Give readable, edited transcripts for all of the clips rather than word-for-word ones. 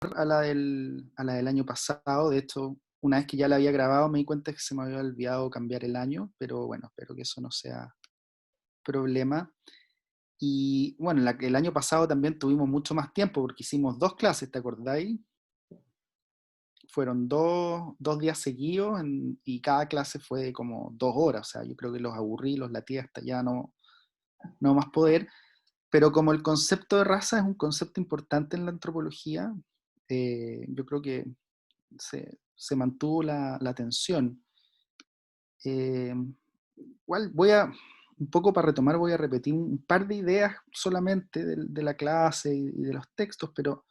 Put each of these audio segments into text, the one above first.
a la del año pasado. De hecho, una vez que ya la había grabado me di cuenta que se me había olvidado cambiar el año, pero bueno, espero que eso no sea problema. Y bueno, el año pasado también tuvimos mucho más tiempo porque hicimos dos clases, ¿te acordáis? Fueron dos días seguidos y cada clase fue como 2 horas. O sea, yo creo que los aburrí, los latí hasta ya no más poder. Pero como el concepto de raza es un concepto importante en la antropología, yo creo que se mantuvo la tensión. Eh, Igual un poco para retomar, voy a repetir un par de ideas solamente de la clase y de los textos, pero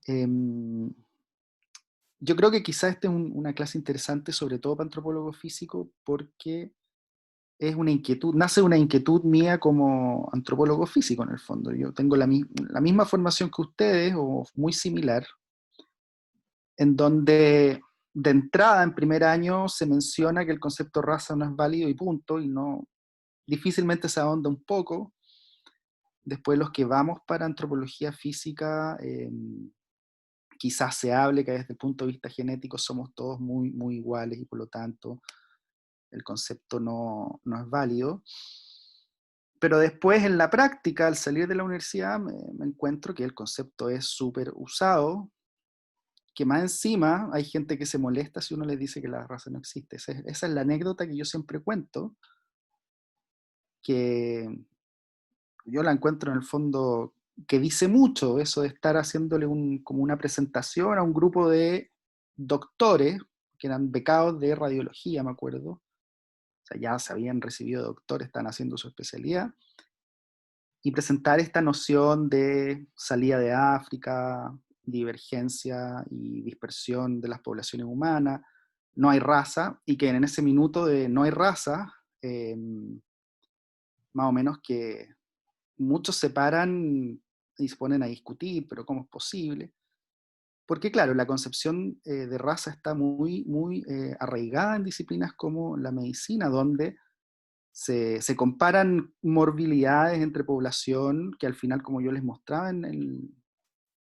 em, yo creo que quizás esta es una clase interesante, sobre todo para antropólogo físico, porque es una inquietud, nace una inquietud mía como antropólogo físico en el fondo. Yo tengo la misma formación que ustedes, o muy similar, en donde de entrada en primer año se menciona que el concepto raza no es válido y punto, y no, difícilmente se ahonda un poco. Después los que vamos para antropología física, quizás se hable que desde el punto de vista genético somos todos muy iguales y por lo tanto el concepto no es válido. Pero después en la práctica, al salir de la universidad, me encuentro que el concepto es súper usado, que más encima hay gente que se molesta si uno les dice que la raza no existe. Esa es la anécdota que yo siempre cuento, que yo la encuentro en el fondo que dice mucho eso de estar haciéndole como una presentación a un grupo de doctores, que eran becados de radiología, me acuerdo. O sea, ya se habían recibido de doctores, están haciendo su especialidad, y presentar esta noción de salida de África, divergencia y dispersión de las poblaciones humanas, no hay raza, y que en ese minuto de no hay raza, más o menos que muchos se paran y se ponen a discutir, pero ¿cómo es posible? Porque claro, la concepción de raza está muy arraigada en disciplinas como la medicina, donde se comparan morbilidades entre población, que al final, como yo les mostraba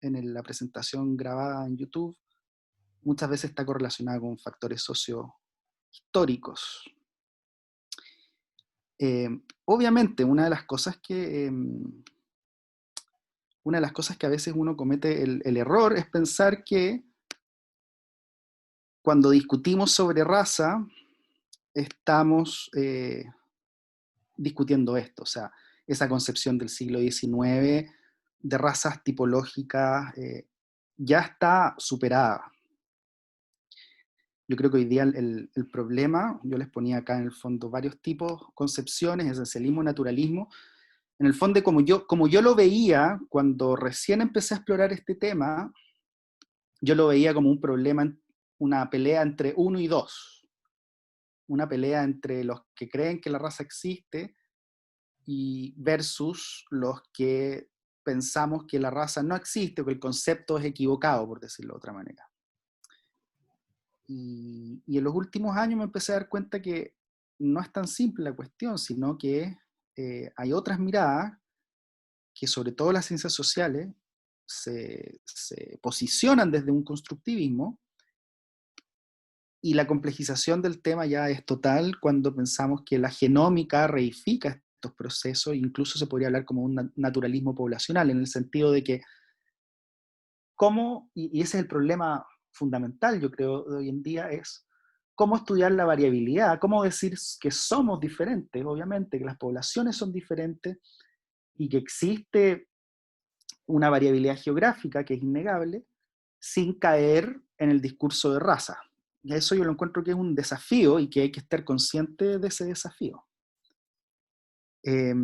la presentación grabada en YouTube, muchas veces está correlacionada con factores sociohistóricos. Obviamente, una de las cosas que a veces uno comete el error es pensar que cuando discutimos sobre raza, estamos discutiendo esto, o sea, esa concepción del siglo XIX de razas tipológicas ya está superada. Yo creo que hoy día el problema, yo les ponía acá en el fondo varios tipos, concepciones, esencialismo, naturalismo, en el fondo como yo lo veía cuando recién empecé a explorar este tema, yo lo veía como un problema, una pelea entre uno y dos, una pelea entre los que creen que la raza existe y versus los que pensamos que la raza no existe o que el concepto es equivocado, por decirlo de otra manera. Y en los últimos años me empecé a dar cuenta que no es tan simple la cuestión, sino que hay otras miradas que sobre todo las ciencias sociales se posicionan desde un constructivismo, y la complejización del tema ya es total cuando pensamos que la genómica reifica estos procesos, incluso se podría hablar como un naturalismo poblacional, en el sentido de que y ese es el problema fundamental, yo creo, de hoy en día, es cómo estudiar la variabilidad, cómo decir que somos diferentes, obviamente, que las poblaciones son diferentes y que existe una variabilidad geográfica que es innegable, sin caer en el discurso de raza. Y eso yo lo encuentro que es un desafío y que hay que estar consciente de ese desafío. Eh,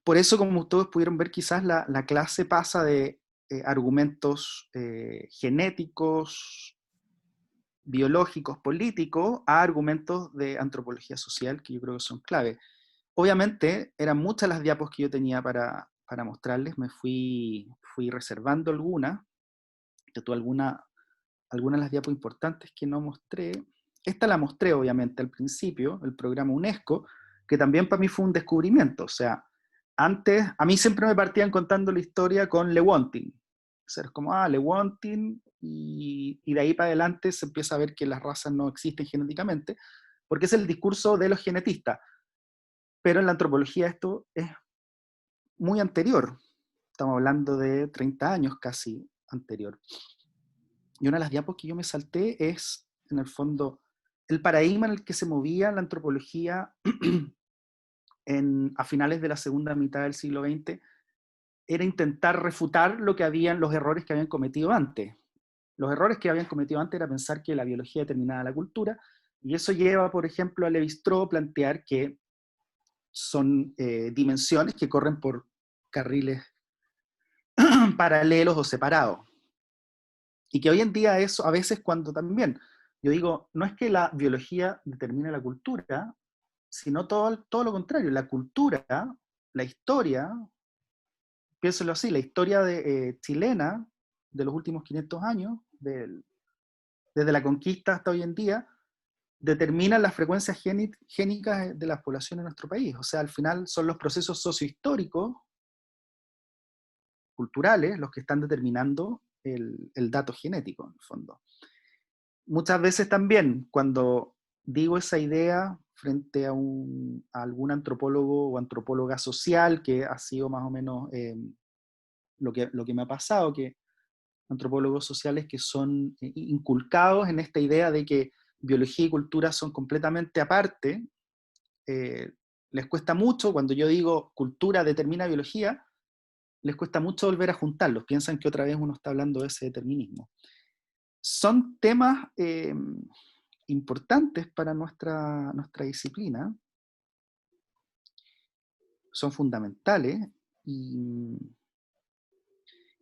por eso, como ustedes pudieron ver, quizás la clase pasa de argumentos genéticos, biológicos, políticos, a argumentos de antropología social, que yo creo que son clave. Obviamente, eran muchas las diapos que yo tenía para mostrarles, fui reservando algunas, algunas de las diapos importantes que no mostré. Esta la mostré, obviamente, al principio, el programa UNESCO, que también para mí fue un descubrimiento. O sea, antes, a mí siempre me partían contando la historia con Lewontin. Ser como, Lewontin, y de ahí para adelante se empieza a ver que las razas no existen genéticamente, porque es el discurso de los genetistas. Pero en la antropología esto es muy anterior, estamos hablando de 30 años casi anterior. Y una de las diapos que yo me salté es, en el fondo, el paradigma en el que se movía la antropología a finales de la segunda mitad del siglo XX, era intentar refutar los errores que habían cometido antes. Los errores que habían cometido antes era pensar que la biología determinaba la cultura, y eso lleva, por ejemplo, a Lévi-Strauss a plantear que son dimensiones que corren por carriles paralelos o separados. Y que hoy en día eso, a veces cuando también, yo digo, no es que la biología determine la cultura, sino todo lo contrario, la cultura, la historia, piénselo así, la historia chilena de los últimos 500 años, desde la conquista hasta hoy en día, determina las frecuencias génicas de las poblaciones en nuestro país. O sea, al final son los procesos sociohistóricos, culturales, los que están determinando el dato genético, en el fondo. Muchas veces también, cuando digo esa idea frente a algún antropólogo o antropóloga social, que ha sido más o menos lo que me ha pasado, que antropólogos sociales que son inculcados en esta idea de que biología y cultura son completamente aparte, les cuesta mucho, cuando yo digo cultura determina biología, les cuesta mucho volver a juntarlos, piensan que otra vez uno está hablando de ese determinismo. Son temas importantes para nuestra disciplina, son fundamentales, y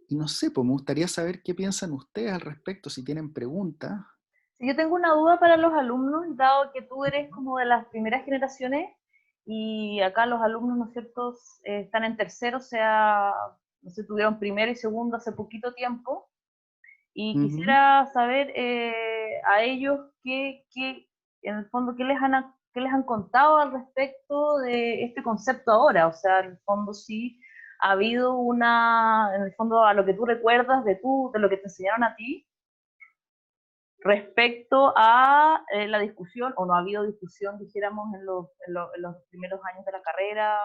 no sé, pues me gustaría saber qué piensan ustedes al respecto, si tienen preguntas. Sí, yo tengo una duda para los alumnos, dado que tú eres como de las primeras generaciones y acá los alumnos, ¿no es cierto?, están en tercero, o sea, no sé, tuvieron primero y segundo hace poquito tiempo, y quisiera saber a ellos en el fondo, qué les han contado al respecto de este concepto ahora, o sea, en el fondo sí ha habido en el fondo a lo que tú recuerdas de lo que te enseñaron a ti, respecto a la discusión, o no ha habido discusión, dijéramos, en los primeros años de la carrera.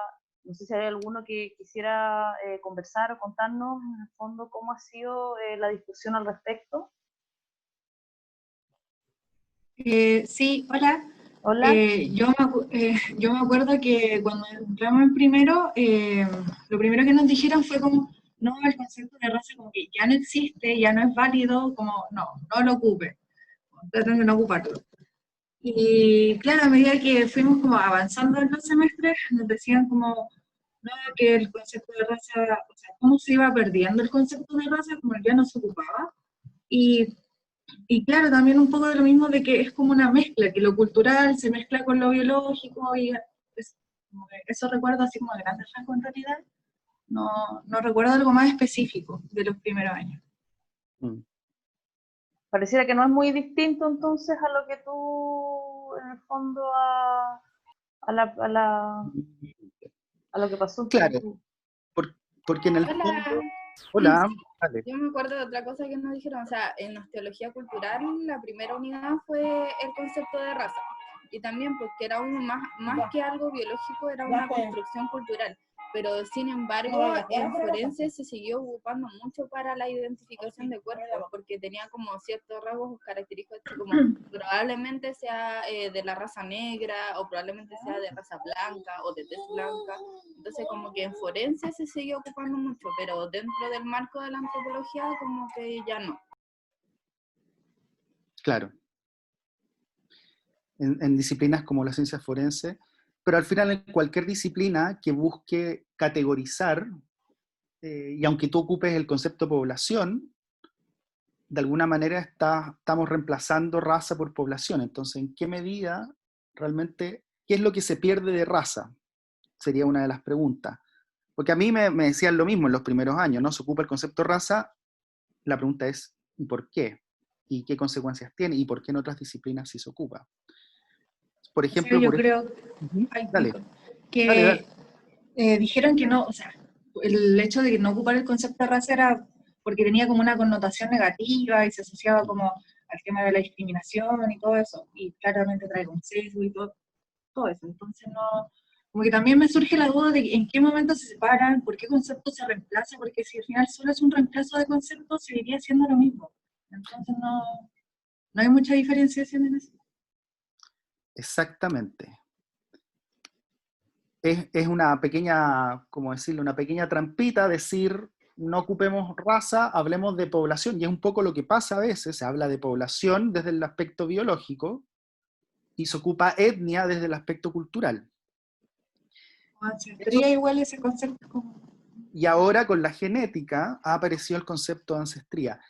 No sé si hay alguno que quisiera conversar o contarnos, en el fondo, cómo ha sido la discusión al respecto. Sí, hola. Hola. Yo me acuerdo que cuando entramos en primero, lo primero que nos dijeron fue como, no, el concepto de raza como que ya no existe, ya no es válido, como, no lo ocupe, traten de no ocuparlo. Y claro, a medida que fuimos como avanzando en los semestres, nos decían como, no, que el concepto de raza, o sea, cómo se iba perdiendo el concepto de raza, como ya no se ocupaba. Y claro, también un poco de lo mismo de que es como una mezcla, que lo cultural se mezcla con lo biológico, y como que eso recuerdo así como a grandes rasgos en realidad. No recuerdo algo más específico de los primeros años. Pareciera que no es muy distinto entonces a lo que tú, en el fondo, a lo que pasó. Claro, porque en el fondo... Hola. Hola, dale. Yo me acuerdo de otra cosa que nos dijeron, o sea, en osteología cultural la primera unidad fue el concepto de raza, y también porque era más que algo biológico, era una construcción cultural, pero sin embargo en forense se siguió ocupando mucho para la identificación de cuerpos, porque tenía como ciertos rasgos característicos, como probablemente sea de la raza negra, o probablemente sea de raza blanca, o de tez blanca. Entonces como que en forense se sigue ocupando mucho, pero dentro del marco de la antropología como que ya no. Claro. En disciplinas como la ciencia forense, pero al final en cualquier disciplina que busque categorizar, y aunque tú ocupes el concepto de población, de alguna manera estamos reemplazando raza por población. Entonces, ¿en qué medida realmente, qué es lo que se pierde de raza? Sería una de las preguntas. Porque a mí me decían lo mismo en los primeros años, ¿no? Se ocupa el concepto raza, la pregunta es, ¿y por qué? ¿Y qué consecuencias tiene? ¿Y por qué en otras disciplinas sí se ocupa? Por ejemplo, Yo creo dale. que Dale. dijeron que no, o sea, el hecho de no ocupar el concepto de raza era porque tenía como una connotación negativa y se asociaba como al tema de la discriminación y todo eso, y claramente trae un sesgo y todo eso. Entonces no, como que también me surge la duda de en qué momento se separan, por qué concepto se reemplaza, porque si al final solo es un reemplazo de conceptos, seguiría siendo lo mismo. Entonces no hay mucha diferenciación en eso. Exactamente. Es una pequeña, como decirlo, una pequeña trampita decir, no ocupemos raza, hablemos de población, y es un poco lo que pasa a veces, se habla de población desde el aspecto biológico, y se ocupa etnia desde el aspecto cultural. Ancestría igual ese concepto como... Y ahora con la genética ha aparecido el concepto de ancestría.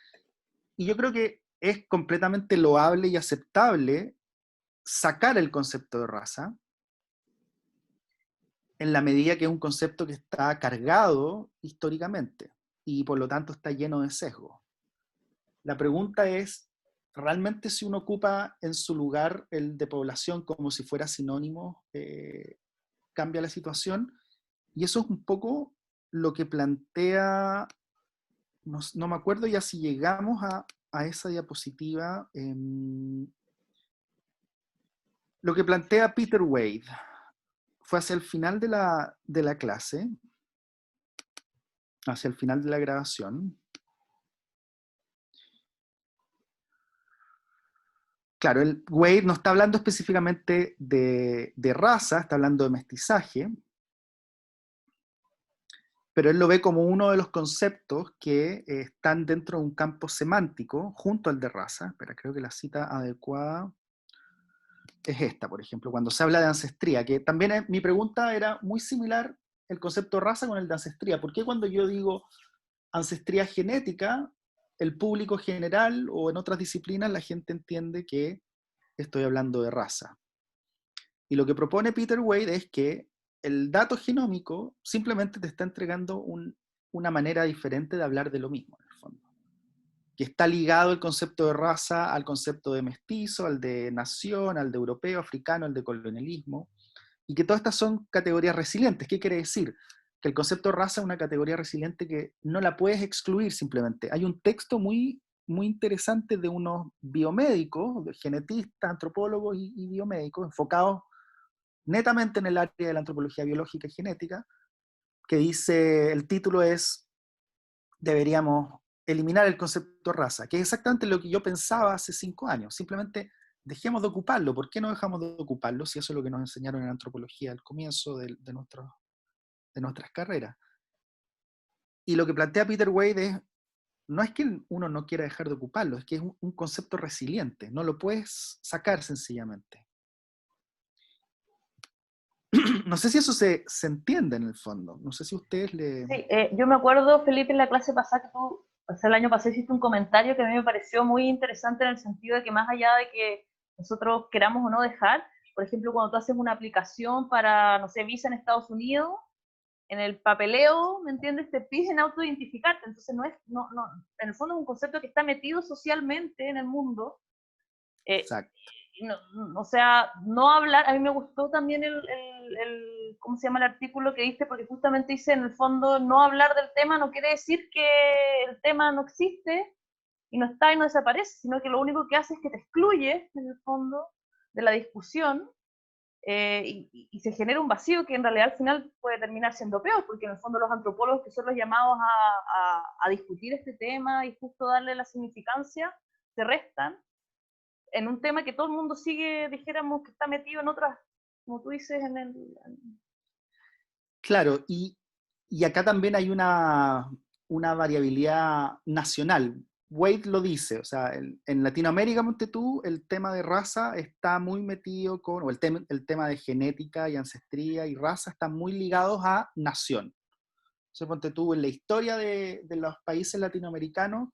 Y yo creo que es completamente loable y aceptable sacar el concepto de raza, en la medida que es un concepto que está cargado históricamente, y por lo tanto está lleno de sesgo. La pregunta es, ¿realmente si uno ocupa en su lugar el de población como si fuera sinónimo, cambia la situación? Y eso es un poco lo que plantea, no me acuerdo ya si llegamos a esa diapositiva, lo que plantea Peter Wade. Fue hacia el final de la clase, hacia el final de la grabación. Claro, el Wade no está hablando específicamente de raza, está hablando de mestizaje, pero él lo ve como uno de los conceptos que están dentro de un campo semántico junto al de raza. Pero creo que la cita adecuada es esta, por ejemplo, cuando se habla de ancestría, que también mi pregunta era muy similar el concepto de raza con el de ancestría. ¿Por qué cuando yo digo ancestría genética, el público general o en otras disciplinas la gente entiende que estoy hablando de raza? Y lo que propone Peter Wade es que el dato genómico simplemente te está entregando una manera diferente de hablar de lo mismo, en el fondo. Que está ligado el concepto de raza al concepto de mestizo, al de nación, al de europeo, africano, al de colonialismo, y que todas estas son categorías resilientes. ¿Qué quiere decir? Que el concepto de raza es una categoría resiliente que no la puedes excluir simplemente. Hay un texto muy, muy interesante de unos biomédicos, de genetistas, antropólogos y biomédicos, enfocados netamente en el área de la antropología biológica y genética, que dice, el título es, deberíamos eliminar el concepto de raza, que es exactamente lo que yo pensaba hace 5 años. Simplemente dejemos de ocuparlo. ¿Por qué no dejamos de ocuparlo si eso es lo que nos enseñaron en antropología al comienzo de nuestras carreras? Y lo que plantea Peter Wade es, no es que uno no quiera dejar de ocuparlo, es que es un concepto resiliente, no lo puedes sacar sencillamente. No sé si eso se entiende en el fondo, no sé si ustedes le... Sí, yo me acuerdo, Felipe, en la clase pasada que tú, o sea, el año pasado hiciste un comentario que a mí me pareció muy interesante en el sentido de que más allá de que nosotros queramos o no dejar, por ejemplo, cuando tú haces una aplicación para, no sé, visa en Estados Unidos, en el papeleo, ¿me entiendes? Te piden autoidentificarte, entonces en el fondo es un concepto que está metido socialmente en el mundo. Exacto. No, o sea, no hablar, a mí me gustó también ¿cómo se llama el artículo que diste? Porque justamente dice, en el fondo, no hablar del tema no quiere decir que el tema no existe y no está y no desaparece, sino que lo único que hace es que te excluye, en el fondo, de la discusión, y se genera un vacío que en realidad al final puede terminar siendo peor, porque en el fondo los antropólogos que son los llamados a discutir este tema y justo darle la significancia, se restan en un tema que todo el mundo sigue, dijéramos, que está metido en otras, como tú dices, Claro, y acá también hay una variabilidad nacional. Wade lo dice, o sea, en Latinoamérica, ponte tú, el tema de raza está muy metido con, o el tema de genética y ancestría y raza están muy ligados a nación. Entonces, ponte tú, en la historia de los países latinoamericanos,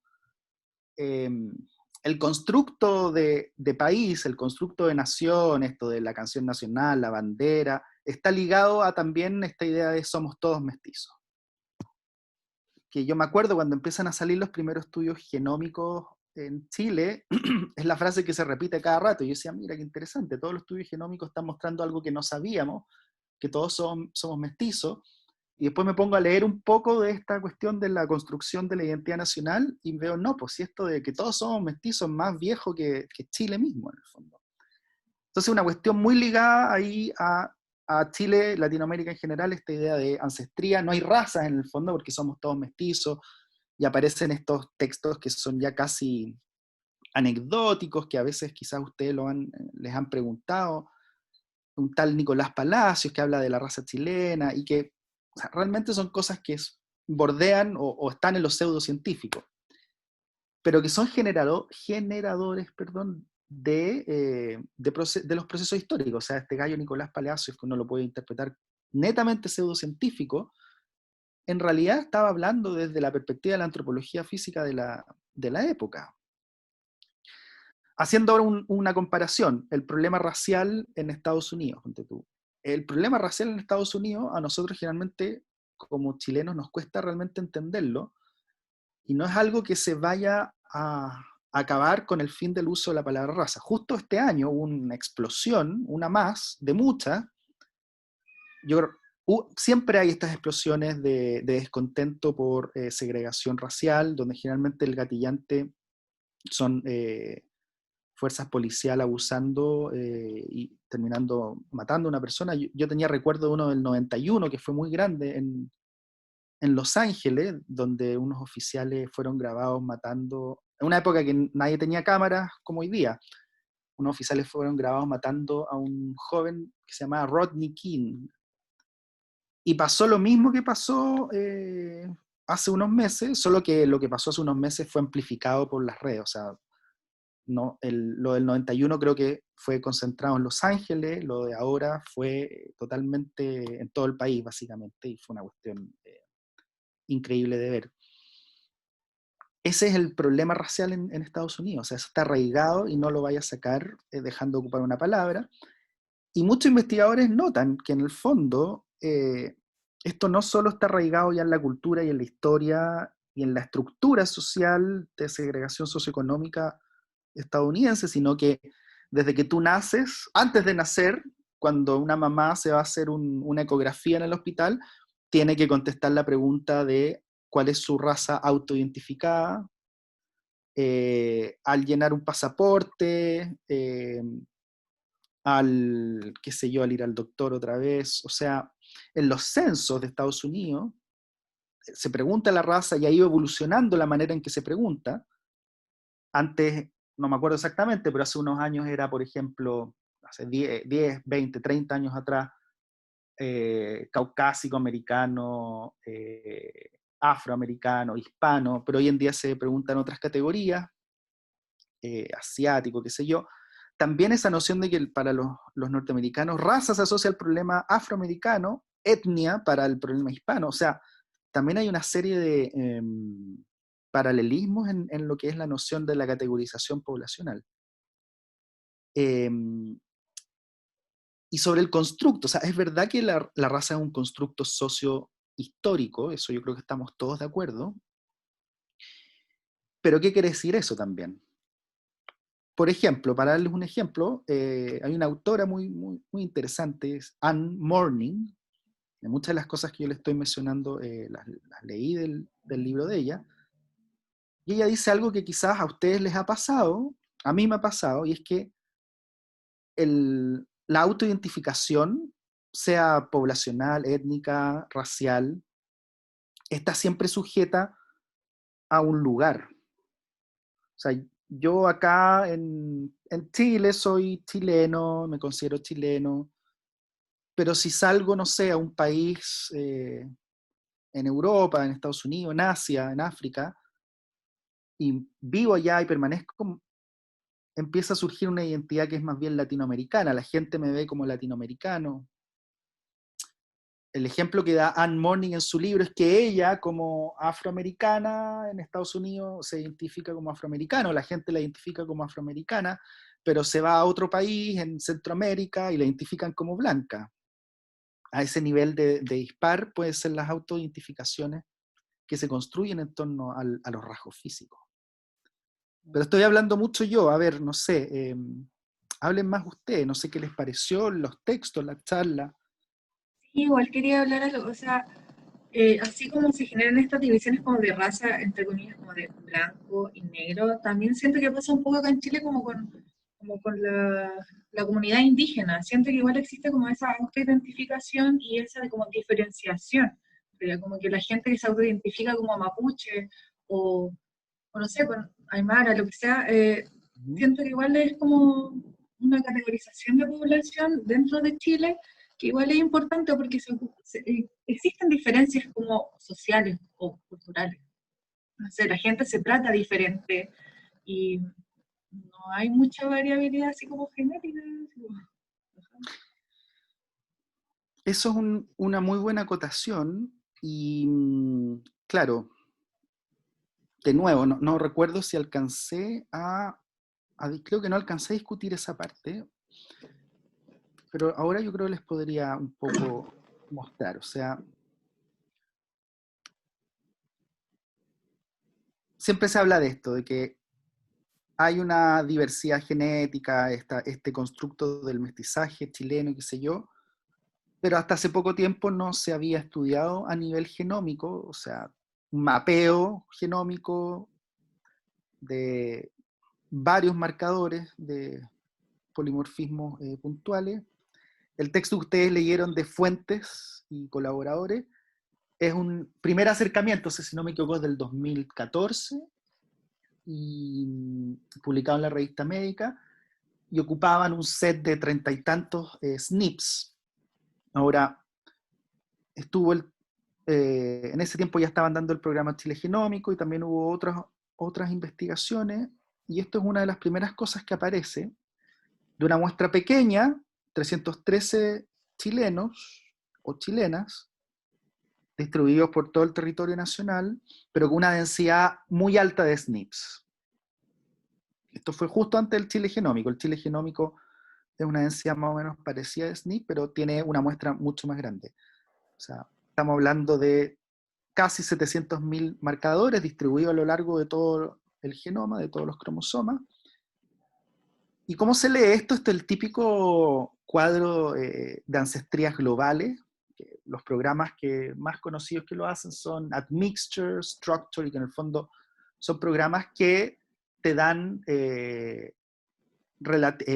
el constructo de país, el constructo de nación, esto de la canción nacional, la bandera, está ligado a también esta idea de somos todos mestizos. Que yo me acuerdo cuando empiezan a salir los primeros estudios genómicos en Chile, es la frase que se repite cada rato. Y yo decía, mira qué interesante, todos los estudios genómicos están mostrando algo que no sabíamos, que todos somos mestizos, Y después me pongo a leer un poco de esta cuestión de la construcción de la identidad nacional y veo, no, pues si esto de que todos somos mestizos es más viejo que Chile mismo, en el fondo. Entonces una cuestión muy ligada ahí a Chile, Latinoamérica en general, esta idea de ancestría, no hay razas en el fondo porque somos todos mestizos, y aparecen estos textos que son ya casi anecdóticos, que a veces quizás ustedes les han preguntado, un tal Nicolás Palacios que habla de la raza chilena, y que o sea, realmente son cosas que bordean o están en los pseudocientíficos, pero que son generadores, perdón, de los procesos históricos. O sea, este gallo Nicolás Palacios, que uno lo puede interpretar netamente pseudocientífico, en realidad estaba hablando desde la perspectiva de la antropología física de la época. Haciendo ahora una comparación, el problema racial en Estados Unidos, ponte tú. El problema racial en Estados Unidos, a nosotros generalmente, como chilenos, nos cuesta realmente entenderlo, y no es algo que se vaya a acabar con el fin del uso de la palabra raza. Justo este año hubo una explosión, una más, de muchas. Siempre hay estas explosiones de descontento por segregación racial, donde generalmente el gatillante son fuerzas policiales abusando y terminando matando a una persona. Yo tenía recuerdo de uno del 91, que fue muy grande, en Los Ángeles, donde unos oficiales fueron grabados matando, en una época que nadie tenía cámaras como hoy día, unos oficiales fueron grabados matando a un joven que se llamaba Rodney King. Y pasó lo mismo que pasó hace unos meses, solo que lo que pasó hace unos meses fue amplificado por las redes. O sea, no, lo del 91 creo que fue concentrado en Los Ángeles, lo de ahora fue totalmente en todo el país, básicamente, y fue una cuestión increíble de ver. Ese es el problema racial en Estados Unidos. O sea, eso está arraigado y no lo vaya a sacar dejando de ocupar una palabra. Y muchos investigadores notan que en el fondo esto no solo está arraigado ya en la cultura y en la historia y en la estructura social de segregación socioeconómica estadounidense, sino que desde que tú naces, antes de nacer, cuando una mamá se va a hacer una ecografía en el hospital, tiene que contestar la pregunta de cuál es su raza autoidentificada, al llenar un pasaporte, qué sé yo, al ir al doctor otra vez. O sea, en los censos de Estados Unidos se pregunta la raza y ha ido evolucionando la manera en que se pregunta. Antes, no me acuerdo exactamente, pero hace unos años era, por ejemplo, hace 10 20, 30 años atrás, caucásico, americano, afroamericano, hispano, pero hoy en día se preguntan otras categorías, asiático, qué sé yo. También esa noción de que para los norteamericanos raza se asocia al problema afroamericano, etnia para el problema hispano. O sea, también hay una serie de paralelismos en lo que es la noción de la categorización poblacional. Y sobre el constructo, o sea, es verdad que la raza es un constructo socio-histórico, eso yo creo que estamos todos de acuerdo, pero ¿qué quiere decir eso también? Por ejemplo, para darles un ejemplo, hay una autora muy, muy, muy interesante, es Anne Morning. De muchas de las cosas que yo le estoy mencionando las leí del libro de ella, y ella dice algo que quizás a ustedes les ha pasado, a mí me ha pasado, y es que la autoidentificación, sea poblacional, étnica, racial, está siempre sujeta a un lugar. O sea, yo acá en Chile soy chileno, me considero chileno, pero si salgo, no sé, a un país en Europa, en Estados Unidos, en Asia, en África, y vivo allá y permanezco, empieza a surgir una identidad que es más bien latinoamericana. La gente me ve como latinoamericano. El ejemplo que da Anne Morning en su libro es que ella, como afroamericana en Estados Unidos, se identifica como afroamericano, la gente la identifica como afroamericana, pero se va a otro país en Centroamérica y la identifican como blanca. A ese nivel de dispar pueden ser las autoidentificaciones que se construyen en torno a los rasgos físicos. Pero estoy hablando mucho yo, a ver, no sé, hablen más ustedes, no sé qué les pareció los textos, la charla. Sí, igual quería hablar algo, o sea, así como se generan estas divisiones como de raza, entre comillas, como de blanco y negro, también siento que pasa un poco acá en Chile como con la comunidad indígena. Siento que igual existe como esa autoidentificación y esa de como diferenciación. Pero como que la gente que se autoidentifica como mapuche o, o no sé, con aymara, lo que sea, siento que igual es como una categorización de población dentro de Chile que igual es importante porque existen diferencias como sociales o culturales. No sé, la gente se trata diferente y no hay mucha variabilidad así como genética. Eso es una muy buena acotación y, claro, de nuevo, no recuerdo si alcancé creo que no alcancé a discutir esa parte, pero ahora yo creo que les podría un poco mostrar. O sea, siempre se habla de esto, de que hay una diversidad genética, este constructo del mestizaje chileno y qué sé yo, pero hasta hace poco tiempo no se había estudiado a nivel genómico, o sea, un mapeo genómico de varios marcadores de polimorfismos puntuales. El texto que ustedes leyeron de fuentes y colaboradores es un primer acercamiento, si no me equivoco, es del 2014, y publicado en la revista médica, y ocupaban un set de 30 y tantos SNPs. Ahora, en ese tiempo ya estaban dando el programa Chile Genómico y también hubo otras investigaciones, y esto es una de las primeras cosas que aparece, de una muestra pequeña, 313 chilenos o chilenas, distribuidos por todo el territorio nacional, pero con una densidad muy alta de SNPs. Esto fue justo antes del Chile Genómico. El Chile Genómico es una densidad más o menos parecida a SNP, pero tiene una muestra mucho más grande. O sea, estamos hablando de casi 700.000 marcadores distribuidos a lo largo de todo el genoma, de todos los cromosomas. ¿Y cómo se lee esto? Esto es el típico cuadro de ancestrías globales. Los programas que más conocidos que lo hacen son Admixture, Structure, y que en el fondo son programas que te dan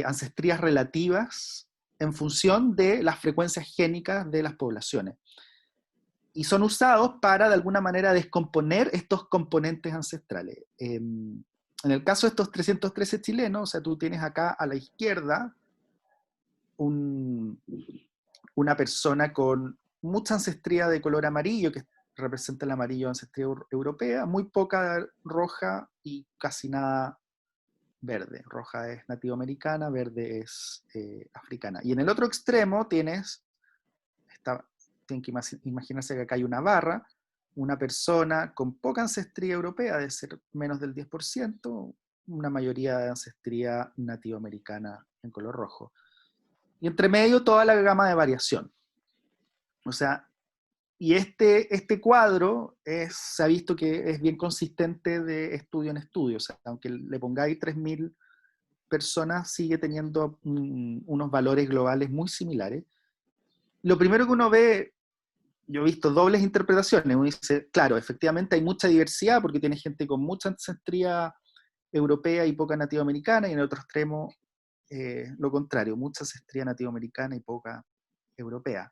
ancestrías relativas en función de las frecuencias génicas de las poblaciones. Y son usados para, de alguna manera, descomponer estos componentes ancestrales. En el caso de estos 313 chilenos, o sea, tú tienes acá a la izquierda una persona con mucha ancestría de color amarillo, que representa el amarillo de ancestría europea, muy poca roja y casi nada verde. Roja es nativoamericana, verde es africana. Y en el otro extremo tienen que imaginarse que acá hay una barra, una persona con poca ancestría europea, de ser menos del 10%, una mayoría de ancestría nativoamericana en color rojo. Y entre medio toda la gama de variación. O sea, y este cuadro se ha visto que es bien consistente de estudio en estudio. O sea, aunque le pongáis 3.000 personas, sigue teniendo unos valores globales muy similares. Lo primero que uno ve, yo he visto dobles interpretaciones. Uno dice, claro, efectivamente hay mucha diversidad porque tiene gente con mucha ancestría europea y poca nativoamericana, y en el otro extremo lo contrario, mucha ancestría nativoamericana y poca europea.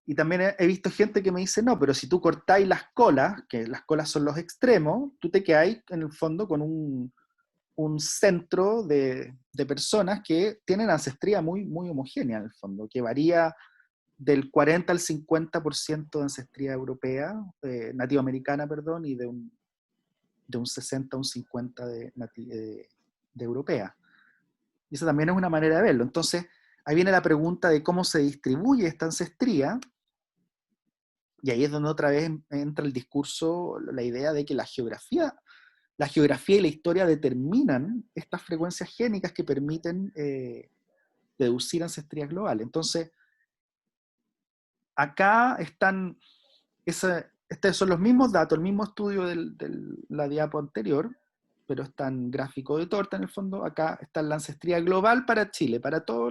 Y también he visto gente que me dice, no, pero si tú cortáis las colas, que las colas son los extremos, tú te quedáis en el fondo con un centro de personas que tienen ancestría muy, muy homogénea en el fondo, que varía del 40 al 50% de ancestría europea, nativoamericana, perdón, y de un 60 a un 50 de europea. Y esa también es una manera de verlo. Entonces, ahí viene la pregunta de cómo se distribuye esta ancestría, y ahí es donde otra vez entra el discurso, la idea de que la geografía y la historia determinan estas frecuencias génicas que permiten deducir ancestrías globales. Entonces, acá están, estos son los mismos datos, el mismo estudio de la diapo anterior, pero está en gráfico de torta en el fondo. Acá está la ancestría global para Chile, para todo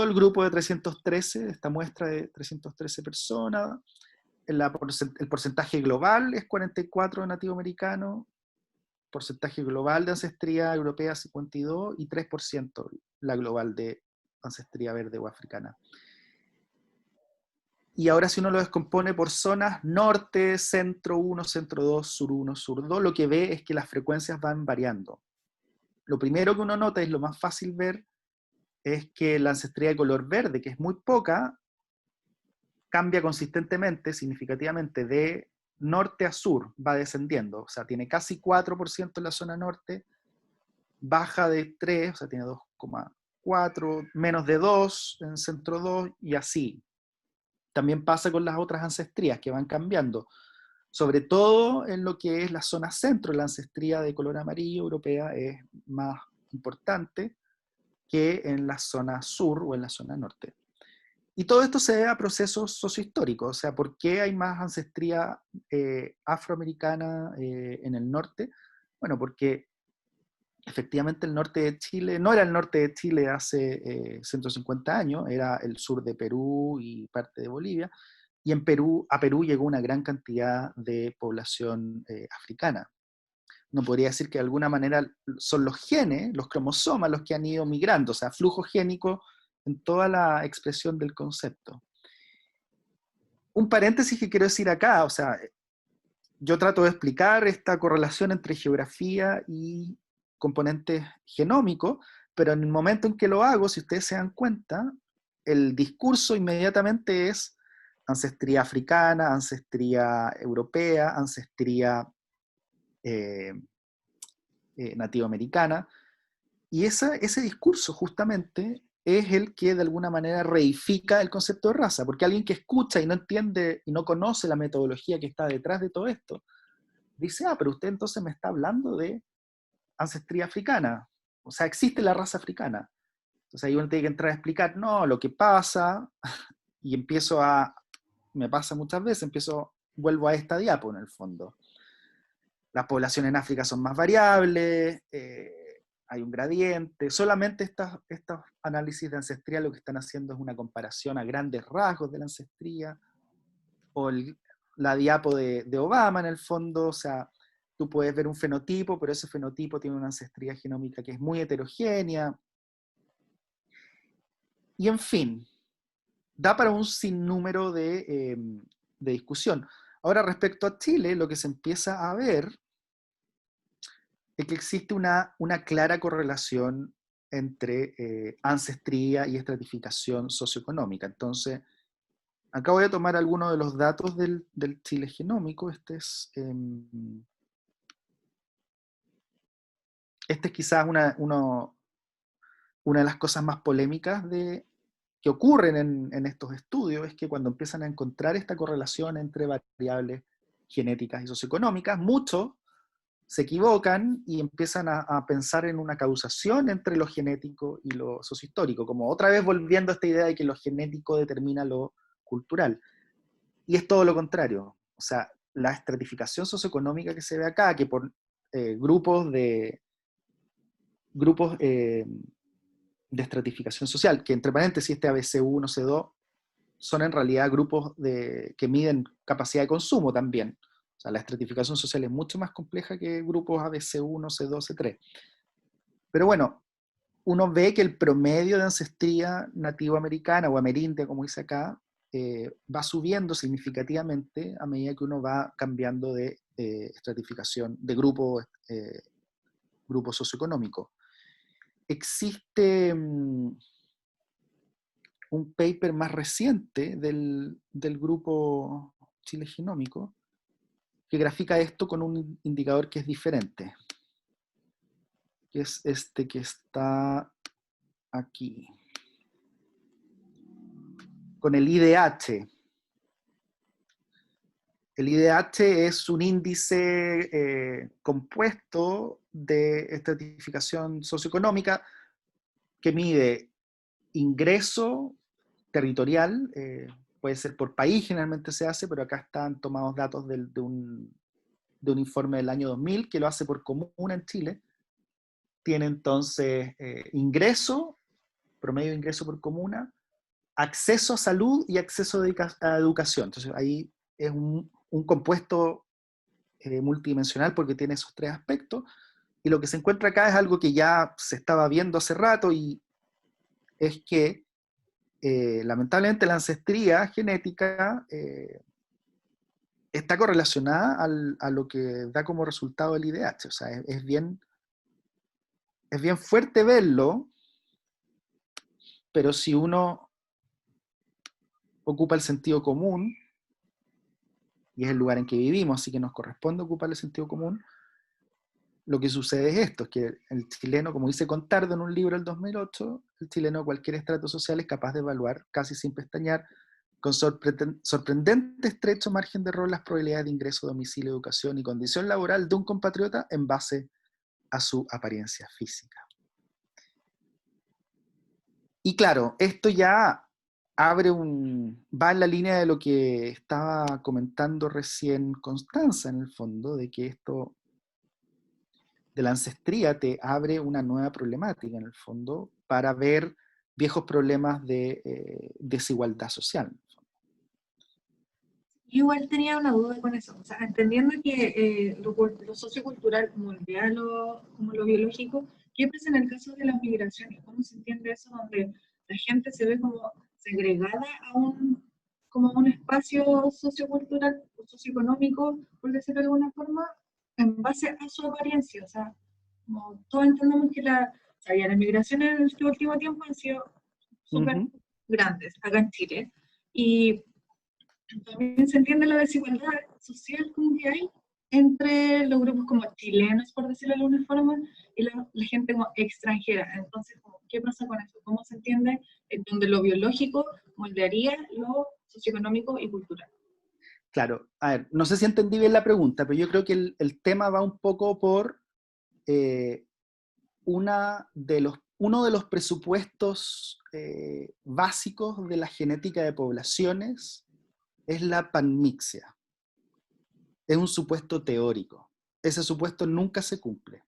el grupo de 313, esta muestra de 313 personas, el porcentaje global es 44 nativo americano, porcentaje global de ancestría europea 52 y 3% la global de ancestría verde o africana. Y ahora si uno lo descompone por zonas, norte, centro 1, centro 2, sur 1, sur 2, lo que ve es que las frecuencias van variando. Lo primero que uno nota, es lo más fácil ver, es que la ancestría de color verde, que es muy poca, cambia consistentemente, significativamente, de norte a sur, va descendiendo. O sea, tiene casi 4% en la zona norte, baja de 3, o sea, tiene 2,4, menos de 2 en centro 2, y así. También pasa con las otras ancestrías, que van cambiando. Sobre todo en lo que es la zona centro, la ancestría de color amarillo europea es más importante que en la zona sur o en la zona norte. Y todo esto se debe a procesos sociohistóricos, o sea, ¿por qué hay más ancestría afroamericana en el norte? Bueno, porque efectivamente el norte de Chile no era el norte de Chile hace 150 años, era el sur de Perú y parte de Bolivia, y a Perú llegó una gran cantidad de población africana. Uno podría decir que de alguna manera son los genes, los cromosomas, los que han ido migrando, o sea, flujo génico en toda la expresión del concepto. Un paréntesis que quiero decir acá, o sea, yo trato de explicar esta correlación entre geografía y componentes genómicos, pero en el momento en que lo hago, si ustedes se dan cuenta, el discurso inmediatamente es ancestría africana, ancestría europea, ancestría nativoamericana, y ese discurso justamente es el que de alguna manera reifica el concepto de raza, porque alguien que escucha y no entiende y no conoce la metodología que está detrás de todo esto, dice, pero usted entonces me está hablando de ancestría africana, o sea, existe la raza africana. Entonces ahí uno tiene que entrar a explicar, no, lo que pasa, y me pasa muchas veces, vuelvo a esta diapo en el fondo. Las poblaciones en África son más variables, hay un gradiente, solamente estos análisis de ancestría lo que están haciendo es una comparación a grandes rasgos de la ancestría, o la diapo de Obama en el fondo, o sea, tú puedes ver un fenotipo, pero ese fenotipo tiene una ancestría genómica que es muy heterogénea, y en fin, da para un sinnúmero de discusión. Ahora, respecto a Chile, lo que se empieza a ver es que existe una clara correlación entre ancestría y estratificación socioeconómica. Entonces, acá voy a tomar algunos de los datos del Chile genómico. Este es quizás una de las cosas más polémicas que ocurren en estos estudios, es que cuando empiezan a encontrar esta correlación entre variables genéticas y socioeconómicas, muchos se equivocan y empiezan a pensar en una causación entre lo genético y lo sociohistórico, como otra vez volviendo a esta idea de que lo genético determina lo cultural. Y es todo lo contrario. O sea, la estratificación socioeconómica que se ve acá, que por grupos de estratificación social, que entre paréntesis este ABC1, C2, son en realidad grupos que miden capacidad de consumo también. O sea, la estratificación social es mucho más compleja que grupos ABC1, C2, C3. Pero bueno, uno ve que el promedio de ancestría nativoamericana o amerindia, como dice acá, va subiendo significativamente a medida que uno va cambiando de estratificación, de grupo socioeconómico. Existe un paper más reciente del grupo Chile Genómico que grafica esto con un indicador que es diferente, que es este que está aquí, con el IDH. El IDH es un índice compuesto de estratificación socioeconómica que mide ingreso territorial, puede ser por país, generalmente se hace, pero acá están tomados datos de un informe del año 2000 que lo hace por comuna en Chile. Tiene entonces promedio de ingreso por comuna, acceso a salud y acceso a educación. Entonces ahí es un compuesto multidimensional porque tiene esos tres aspectos, y lo que se encuentra acá es algo que ya se estaba viendo hace rato, y es que lamentablemente la ancestría genética está correlacionada a lo que da como resultado el IDH. O sea, es bien fuerte verlo, pero si uno ocupa el sentido común, y es el lugar en que vivimos, así que nos corresponde ocupar el sentido común, lo que sucede es esto, es que el chileno, como dice Contardo en un libro del 2008, el chileno de cualquier estrato social es capaz de evaluar, casi sin pestañear, con sorprendente estrecho margen de error, las probabilidades de ingreso, domicilio, educación y condición laboral de un compatriota en base a su apariencia física. Y claro, esto ya va en la línea de lo que estaba comentando recién Constanza, en el fondo, de que esto de la ancestría te abre una nueva problemática, en el fondo, para ver viejos problemas de desigualdad social. Yo igual tenía una duda con eso, o sea, entendiendo que lo sociocultural moldea como lo biológico, ¿qué pasa en el caso de las migraciones? ¿Cómo se entiende eso donde la gente se ve como segregada como a un espacio sociocultural o socioeconómico, por decirlo de alguna forma, en base a su apariencia? O sea, como todos entendemos que o sea, ya las migraciones en este último tiempo han sido súper grandes acá en Chile, y también se entiende la desigualdad social como que hay entre los grupos como chilenos, por decirlo de alguna forma, y la gente como extranjera. Entonces, ¿qué pasa con eso? ¿Cómo se entiende donde lo biológico moldearía lo socioeconómico y cultural? Claro, a ver, no sé si entendí bien la pregunta, pero yo creo que el tema va un poco por uno de los presupuestos básicos de la genética de poblaciones es la panmixia. Es un supuesto teórico. Ese supuesto nunca se cumple.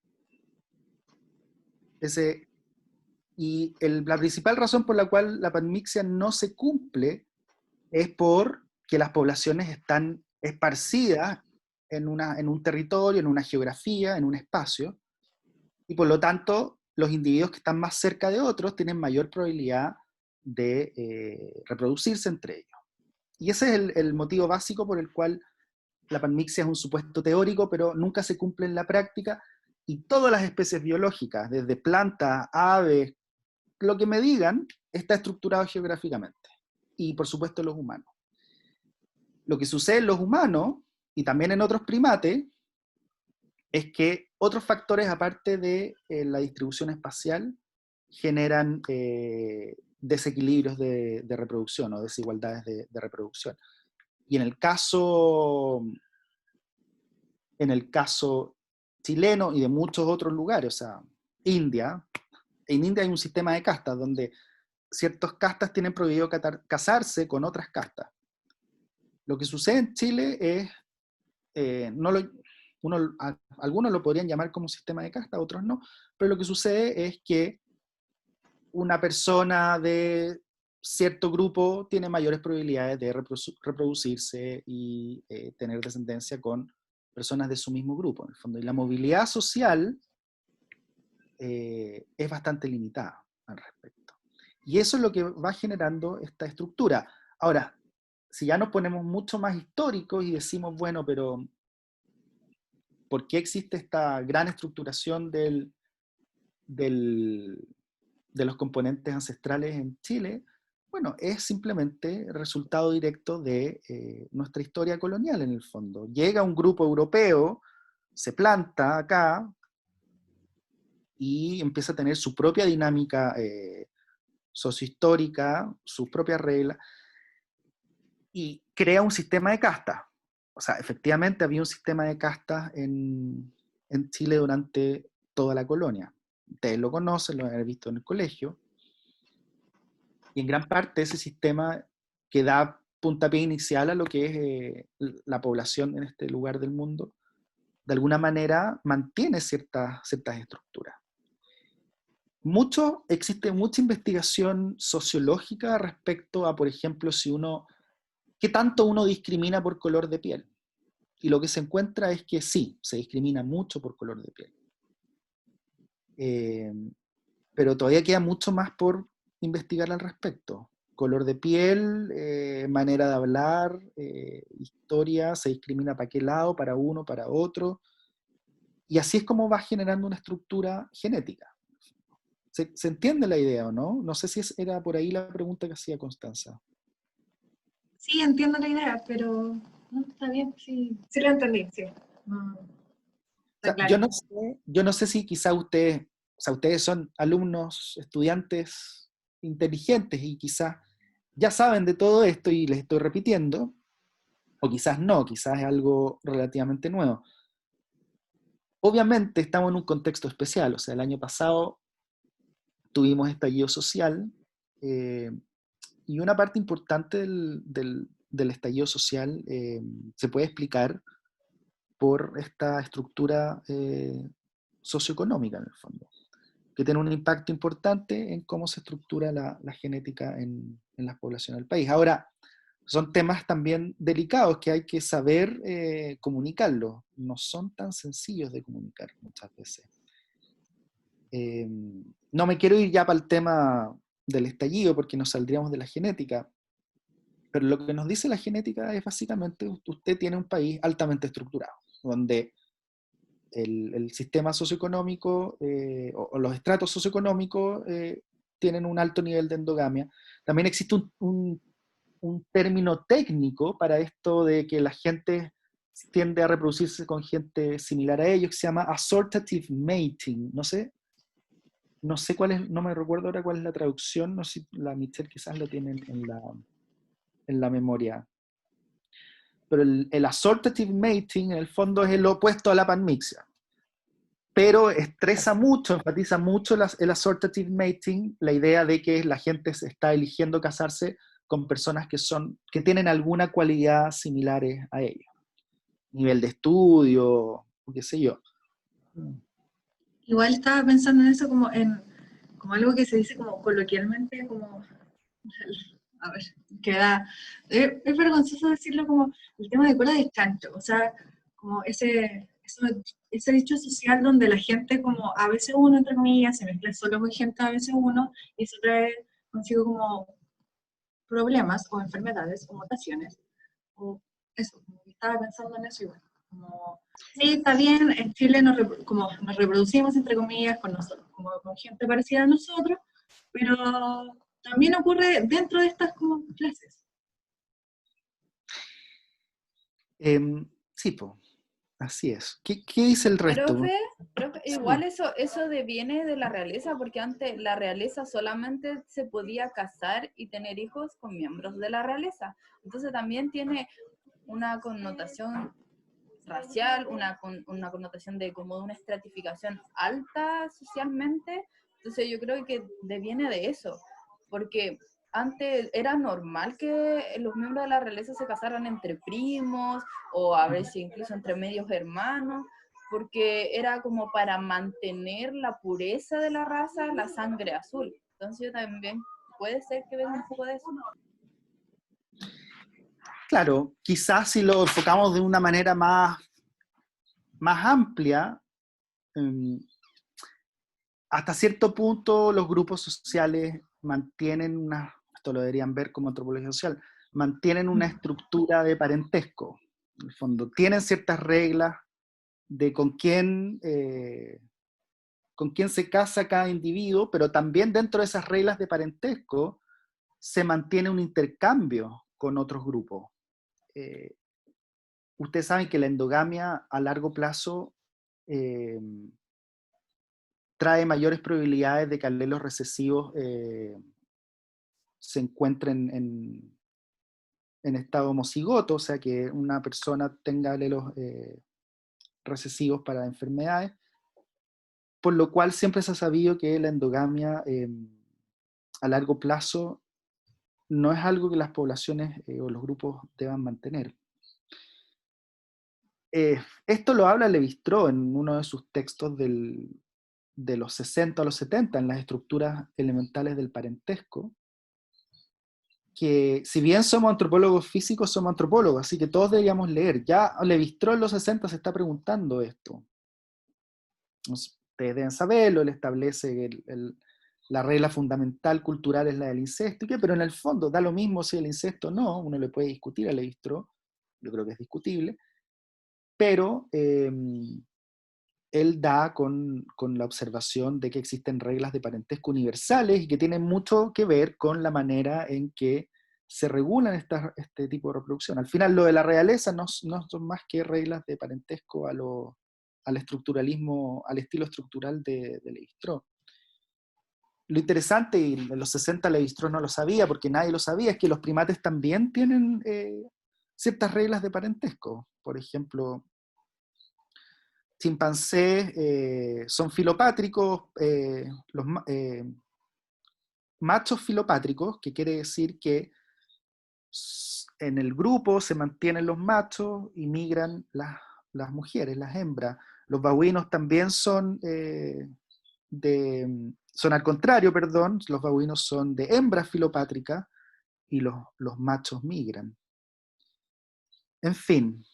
La principal razón por la cual la panmixia no se cumple es porque las poblaciones están esparcidas en un territorio, en una geografía, en un espacio, y por lo tanto los individuos que están más cerca de otros tienen mayor probabilidad de reproducirse entre ellos. Y ese es el motivo básico por el cual la panmixia es un supuesto teórico, pero nunca se cumple en la práctica, y todas las especies biológicas, desde plantas, aves, lo que me digan, está estructurado geográficamente. Y por supuesto los humanos. Lo que sucede en los humanos, y también en otros primates, es que otros factores aparte de la distribución espacial generan desequilibrios de reproducción o desigualdades de reproducción. Y en el caso chileno y de muchos otros lugares, o sea, en India hay un sistema de castas donde ciertas castas tienen prohibido casarse con otras castas. Lo que sucede en Chile es, algunos lo podrían llamar como sistema de casta, otros no, pero lo que sucede es que una persona de cierto grupo tiene mayores probabilidades de reproducirse y tener descendencia con personas de su mismo grupo, en el fondo. Y la movilidad social es bastante limitada al respecto. Y eso es lo que va generando esta estructura. Ahora, si ya nos ponemos mucho más históricos y decimos, bueno, pero ¿por qué existe esta gran estructuración de los componentes ancestrales en Chile? Bueno, es simplemente resultado directo de nuestra historia colonial, en el fondo. Llega un grupo europeo, se planta acá y empieza a tener su propia dinámica sociohistórica, sus propias reglas, y crea un sistema de castas. O sea, efectivamente había un sistema de castas en Chile durante toda la colonia. Ustedes lo conocen, lo han visto en el colegio. Y en gran parte ese sistema que da puntapié inicial a lo que es la población en este lugar del mundo, de alguna manera mantiene ciertas estructuras. Existe mucha investigación sociológica respecto a, por ejemplo, ¿qué tanto uno discrimina por color de piel? Y lo que se encuentra es que sí, se discrimina mucho por color de piel. Pero todavía queda mucho más por investigar al respecto. Color de piel, manera de hablar, historia, se discrimina para qué lado, para uno, para otro. Y así es como va generando una estructura genética. ¿Se entiende la idea o no? No sé si era por ahí la pregunta que hacía Constanza. Sí, entiendo la idea, pero no, está bien, sí, sí la entendí, sí. O sea, Está claro. yo no sé si quizá ustedes, o sea, ustedes son alumnos, estudiantes inteligentes y quizás ya saben de todo esto y les estoy repitiendo, o quizás no, quizás es algo relativamente nuevo. Obviamente estamos en un contexto especial, o sea, el año pasado tuvimos estallido social, eh, y una parte importante del estallido social se puede explicar por esta estructura socioeconómica, en el fondo, que tiene un impacto importante en cómo se estructura la genética en las poblaciones del país. Ahora, son temas también delicados que hay que saber comunicarlos. No son tan sencillos de comunicar muchas veces. No me quiero ir ya para el tema del estallido porque nos saldríamos de la genética, pero lo que nos dice la genética es básicamente usted tiene un país altamente estructurado, donde el sistema socioeconómico o los estratos socioeconómicos tienen un alto nivel de endogamia. También existe un término técnico para esto de que la gente tiende a reproducirse con gente similar a ellos, que se llama assortative mating. No sé cuál es, no me recuerdo ahora cuál es la traducción, no sé si la Michelle quizás lo tiene en la memoria. Pero el assortative mating en el fondo es el opuesto a la panmixia. Pero estresa mucho, enfatiza mucho el assortative mating, la idea de que la gente se está eligiendo casarse con personas que tienen alguna cualidad similares a ellos. Nivel de estudio, o qué sé yo. Igual estaba pensando en eso como algo que se dice como coloquialmente, como, a ver, es vergonzoso decirlo como el tema de cola de chancho, o sea, como ese dicho social donde la gente como a veces uno, entre comillas, se mezcla solo con gente a veces uno, y eso trae consigo como problemas o enfermedades o mutaciones, o eso, como que estaba pensando en eso igual. Como, sí, está bien, en Chile como nos reproducimos, entre comillas, con nosotros, como con gente parecida a nosotros, pero también ocurre dentro de estas como clases. Sí, pues, así es. ¿Qué dice el resto? Profe, Sí. igual eso deviene de la realeza, porque antes la realeza solamente se podía casar y tener hijos con miembros de la realeza. Entonces también tiene una connotación racial, una connotación de como de una estratificación alta socialmente. Entonces yo creo que deviene de eso, porque antes era normal que los miembros de la realeza se casaran entre primos o a veces incluso entre medios hermanos, porque era como para mantener la pureza de la raza, la sangre azul. Entonces yo también puede ser que venga un poco de eso. Claro, quizás si lo enfocamos de una manera más amplia, hasta cierto punto los grupos sociales mantienen esto lo deberían ver como antropología social, mantienen una estructura de parentesco. En el fondo, tienen ciertas reglas de con quién se casa cada individuo, pero también dentro de esas reglas de parentesco se mantiene un intercambio con otros grupos. Ustedes saben que la endogamia a largo plazo trae mayores probabilidades de que alelos recesivos se encuentren en estado homocigoto, o sea que una persona tenga alelos recesivos para enfermedades, por lo cual siempre se ha sabido que la endogamia a largo plazo no es algo que las poblaciones o los grupos deban mantener. Esto lo habla Lévi-Strauss en uno de sus textos de los 60 a los 70, en las estructuras elementales del parentesco, que si bien somos antropólogos físicos, somos antropólogos, así que todos deberíamos leer. Ya Lévi-Strauss en los 60 se está preguntando esto. Ustedes deben saberlo, él establece que la regla fundamental cultural es la del incesto, pero en el fondo da lo mismo si el incesto o no, uno le puede discutir a Lévi-Strauss, yo creo que es discutible, pero él da con la observación de que existen reglas de parentesco universales y que tienen mucho que ver con la manera en que se regulan este tipo de reproducción. Al final lo de la realeza no son más que reglas de parentesco al estructuralismo, al estilo estructural de Lévi-Strauss. Lo interesante, y en los 60 Lévi-Strauss no lo sabía, porque nadie lo sabía, es que los primates también tienen ciertas reglas de parentesco. Por ejemplo, chimpancés son filopátricos, los machos filopátricos, que quiere decir que en el grupo se mantienen los machos y migran las mujeres, las hembras. Los babuinos también son son al contrario, perdón, los babuinos son de hembras filopátricas y los machos migran. En fin,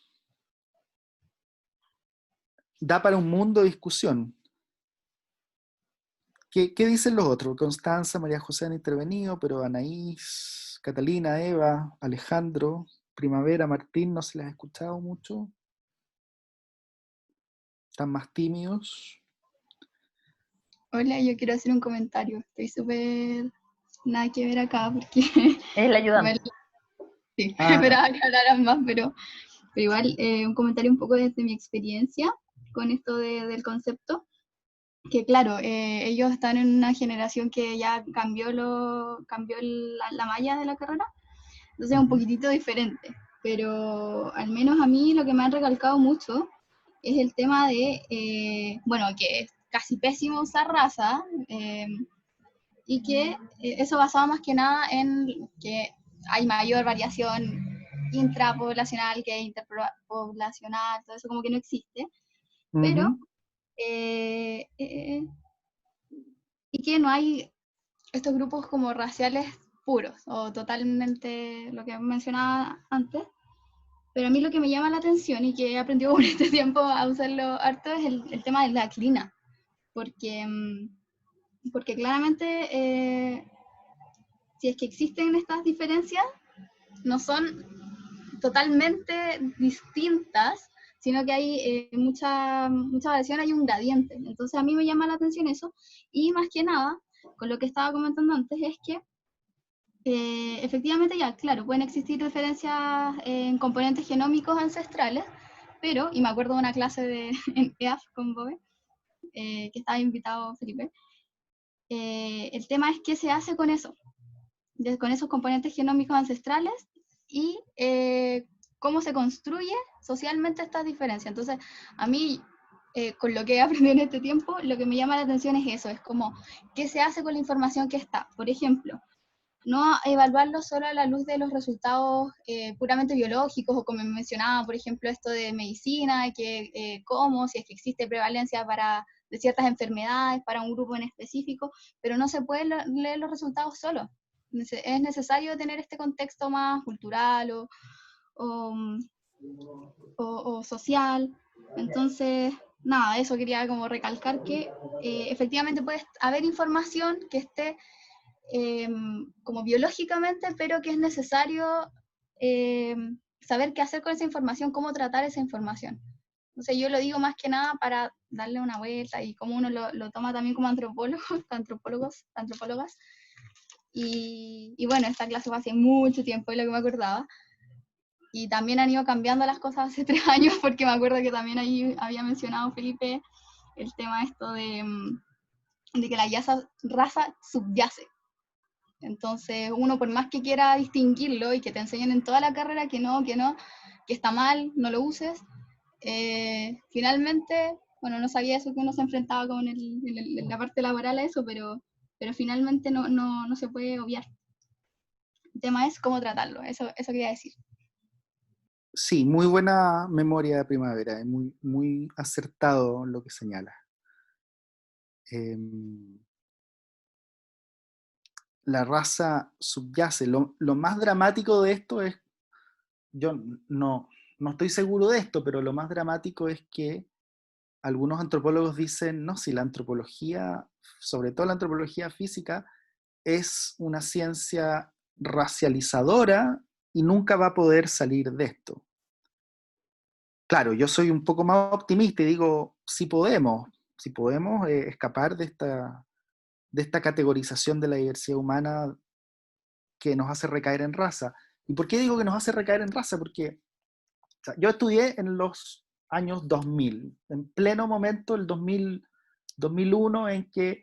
da para un mundo de discusión. ¿Qué dicen los otros? Constanza, María José han intervenido, pero Anaís, Catalina, Eva, Alejandro, Primavera, Martín, no se les ha escuchado mucho. Están más tímidos. Hola, yo quiero hacer un comentario. Estoy súper nada que ver acá porque Es el ayudante. sí, Ah. esperaba que hablaran más, pero igual un comentario un poco desde mi experiencia con esto del concepto, que claro, ellos están en una generación que ya cambió la malla de la carrera, entonces es un poquitito diferente, pero al menos a mí lo que me han recalcado mucho es el tema de, bueno, que es casi pésimo usar raza, y que eso basado más que nada en que hay mayor variación intrapoblacional que interpoblacional, todo eso como que no existe, pero y que no hay estos grupos como raciales puros o totalmente lo que mencionaba antes. Pero a mí lo que me llama la atención y que he aprendido con este tiempo a usarlo harto es el tema de la clina, porque claramente si es que existen estas diferencias, no son totalmente distintas, sino que hay mucha variación, hay un gradiente. Entonces a mí me llama la atención eso, y más que nada, con lo que estaba comentando antes, es que efectivamente ya, claro, pueden existir diferencias en componentes genómicos ancestrales, pero, y me acuerdo de una clase en EAF con Bobe, que estaba invitado Felipe, el tema es qué se hace con eso, con esos componentes genómicos ancestrales, y cómo se construye socialmente estas diferencias. Entonces, a mí, con lo que he aprendido en este tiempo, lo que me llama la atención es eso, es como, ¿qué se hace con la información que está? Por ejemplo, no evaluarlo solo a la luz de los resultados puramente biológicos, o como mencionaba, por ejemplo, esto de medicina, que cómo, si es que existe prevalencia de ciertas enfermedades para un grupo en específico, pero no se puede leer los resultados solo. Es necesario tener este contexto más cultural o social. Entonces, nada, eso quería como recalcar, que efectivamente puede haber información que esté como biológicamente, pero que es necesario saber qué hacer con esa información, cómo tratar esa información. Entonces yo lo digo más que nada para darle una vuelta, y cómo uno lo toma también como antropólogas. Y bueno, esta clase fue hace mucho tiempo, es lo que me acordaba. Y también han ido cambiando las cosas hace 3 años, porque me acuerdo que también ahí había mencionado Felipe el tema esto de que la raza subyace. Entonces, uno por más que quiera distinguirlo y que te enseñen en toda la carrera que está mal, no lo uses, finalmente, bueno, no sabía eso, que uno se enfrentaba con la parte laboral a eso, pero finalmente no se puede obviar. El tema es cómo tratarlo, eso quería decir. Sí, muy buena memoria de Primavera, es muy, muy acertado lo que señala. la raza subyace. Lo más dramático de esto es, yo no estoy seguro de esto, pero lo más dramático es que algunos antropólogos dicen, no, si la antropología, sobre todo la antropología física, es una ciencia racializadora y nunca va a poder salir de esto. Claro, yo soy un poco más optimista y digo, si podemos escapar de esta categorización de la diversidad humana que nos hace recaer en raza. ¿Y por qué digo que nos hace recaer en raza? Porque o sea, yo estudié en los años 2000, en pleno momento, el 2001, en que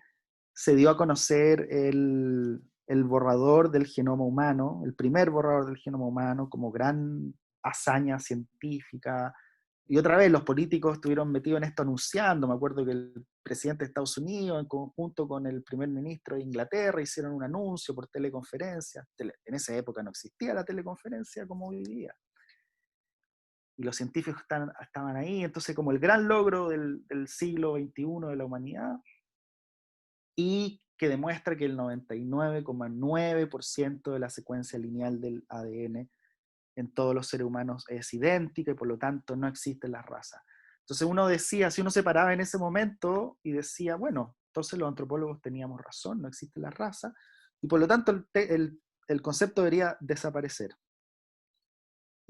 se dio a conocer el borrador del genoma humano, el primer borrador del genoma humano, como gran hazaña científica. Y otra vez los políticos estuvieron metidos en esto anunciando. Me acuerdo que el presidente de Estados Unidos, en conjunto con el primer ministro de Inglaterra, hicieron un anuncio por teleconferencia. En esa época no existía la teleconferencia como hoy día. Y los científicos estaban ahí, entonces como el gran logro del siglo XXI de la humanidad, y que demuestra que el 99,9% de la secuencia lineal del ADN en todos los seres humanos es idéntica y por lo tanto no existen las razas. Entonces uno decía, si uno se paraba en ese momento y decía, bueno, entonces los antropólogos teníamos razón, no existe la raza, y por lo tanto el concepto debería desaparecer.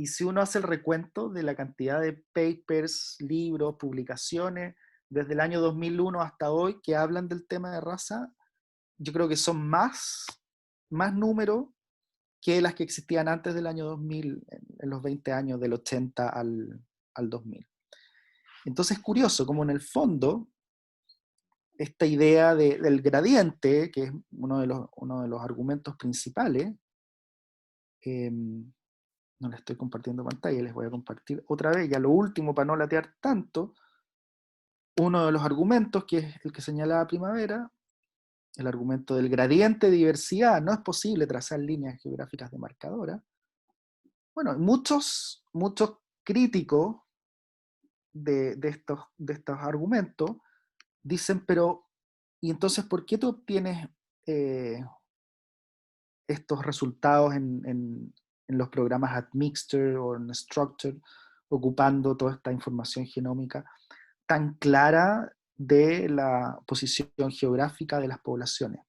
Y si uno hace el recuento de la cantidad de papers, libros, publicaciones, desde el año 2001 hasta hoy, que hablan del tema de raza, yo creo que son más números que las que existían antes del año 2000, en los 20 años del 80 al 2000. Entonces es curioso como en el fondo esta idea del gradiente, que es uno de los argumentos principales, no les estoy compartiendo pantalla, les voy a compartir otra vez, ya lo último para no latear tanto, uno de los argumentos, que es el que señalaba Primavera, el argumento del gradiente de diversidad, no es posible trazar líneas geográficas demarcadoras. Bueno, muchos críticos de estos argumentos dicen, pero, ¿y entonces por qué tú obtienes estos resultados en los programas Admixture o en Structure, ocupando toda esta información genómica tan clara de la posición geográfica de las poblaciones?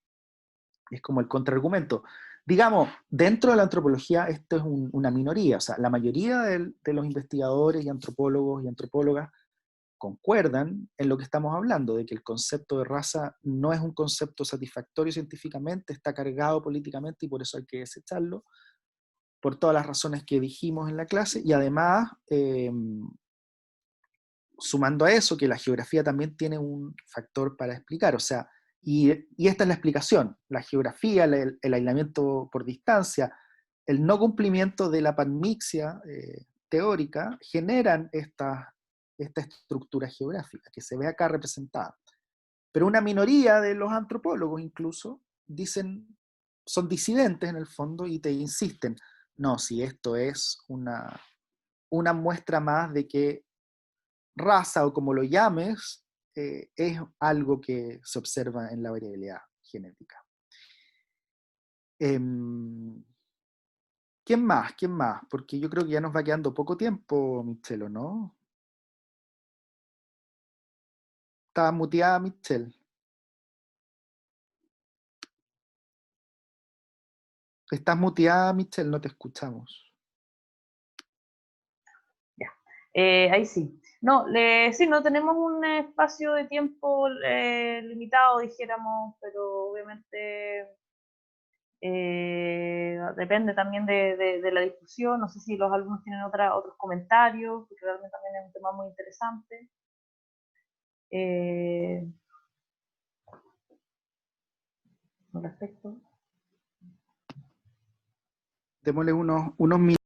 Es como el contraargumento. Digamos, dentro de la antropología esto es una minoría, o sea, la mayoría de los investigadores y antropólogos y antropólogas concuerdan en lo que estamos hablando, de que el concepto de raza no es un concepto satisfactorio científicamente, está cargado políticamente y por eso hay que desecharlo, por todas las razones que dijimos en la clase, y además, sumando a eso, que la geografía también tiene un factor para explicar, o sea, y esta es la explicación, la geografía, el aislamiento por distancia, el no cumplimiento de la panmixia teórica, generan esta estructura geográfica que se ve acá representada. Pero una minoría de los antropólogos incluso dicen, son disidentes en el fondo y te insisten, no, si esto es una muestra más de que raza o como lo llames, es algo que se observa en la variabilidad genética. ¿Quién más? ¿Quién más? Porque yo creo que ya nos va quedando poco tiempo, Michelle, ¿no? Estaba muteada, Michelle. Estás muteada, Michelle, no te escuchamos. Ya, ahí sí. No, sí, no tenemos un espacio de tiempo limitado, dijéramos, pero obviamente depende también de la discusión. No sé si los alumnos tienen otros comentarios, porque realmente también es un tema muy interesante. Con respecto. Démosle unos minutos.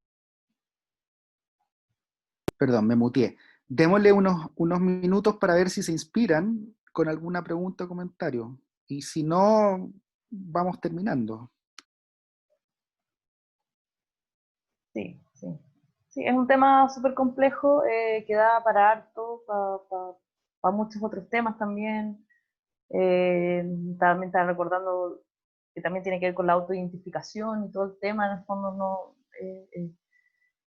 Perdón, me muteé. Démosle unos minutos para ver si se inspiran con alguna pregunta o comentario. Y si no, vamos terminando. Sí, sí. Sí, es un tema súper complejo que da para harto, para muchos otros temas también. También estaba recordando que también tiene que ver con la autoidentificación y todo el tema, en el fondo no,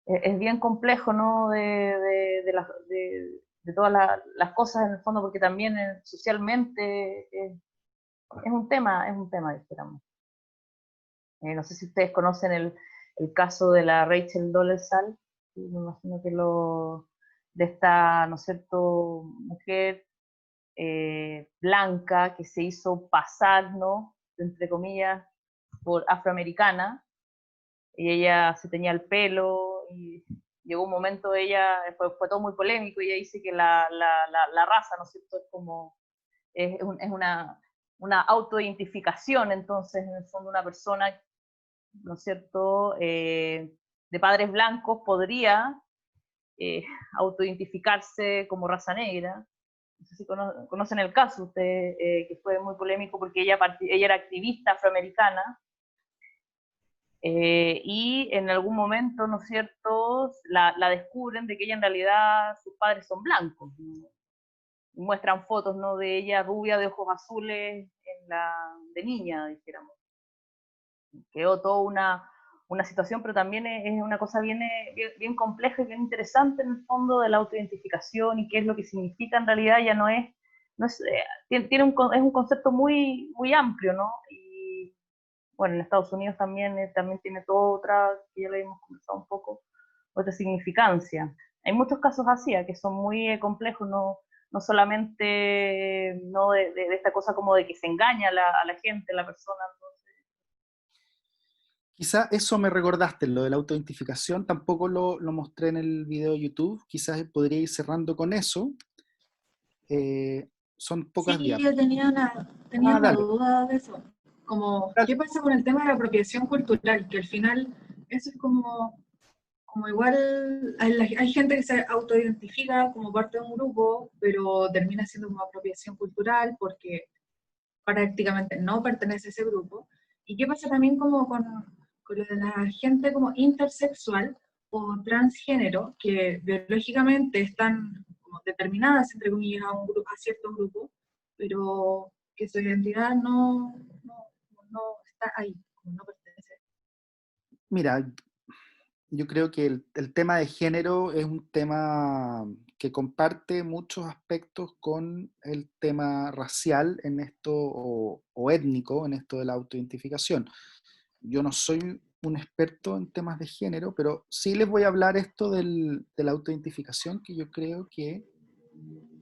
es bien complejo, ¿no? De todas las cosas en el fondo, porque también socialmente es un tema, dijéramos. No sé si ustedes conocen el caso de la Rachel Dolezal, me imagino que de esta, ¿no es cierto?, mujer blanca que se hizo pasar, ¿no?, entre comillas, por afroamericana, y ella se tenía el pelo, y llegó un momento, fue todo muy polémico, y ella dice que la raza, ¿no es cierto?, es como, es una autoidentificación, entonces, en el fondo, una persona, ¿no es cierto?, de padres blancos podría autoidentificarse como raza negra. No sé si conocen el caso, usted, que fue muy polémico porque ella era activista afroamericana, y en algún momento, ¿no es cierto?, la descubren de que ella en realidad, sus padres son blancos, ¿no? Y muestran fotos, ¿no?, de ella rubia, de ojos azules, de niña, dijéramos. Quedó toda una situación, pero también es una cosa bien compleja y bien interesante en el fondo de la autoidentificación y qué es lo que significa en realidad. Ya no es es un concepto muy, muy amplio, ¿no? Y bueno, en Estados Unidos también tiene toda otra, que ya lo hemos conversado un poco, otra significancia. Hay muchos casos así, que son muy complejos, no solamente no de esta cosa como de que se engaña a la gente, a la persona. Quizá eso me recordaste, lo de la autoidentificación, tampoco lo mostré en el video de YouTube, quizás podría ir cerrando con eso. Son pocas Sí, diapositivas. yo tenía una Dale, duda de eso. Como, dale. ¿qué pasa con el tema de la apropiación cultural? Que al final, eso es como igual, hay gente que se autoidentifica como parte de un grupo, pero termina siendo como apropiación cultural porque prácticamente no pertenece a ese grupo. ¿Y qué pasa también como con lo de la gente como intersexual o transgénero, que biológicamente están como determinadas, entre comillas, a cierto grupo, pero que su identidad no está ahí, como no pertenece? Mira, yo creo que el tema de género es un tema que comparte muchos aspectos con el tema racial en esto, o étnico en esto de la autoidentificación. Yo no soy un experto en temas de género, pero sí les voy a hablar esto de la autoidentificación, que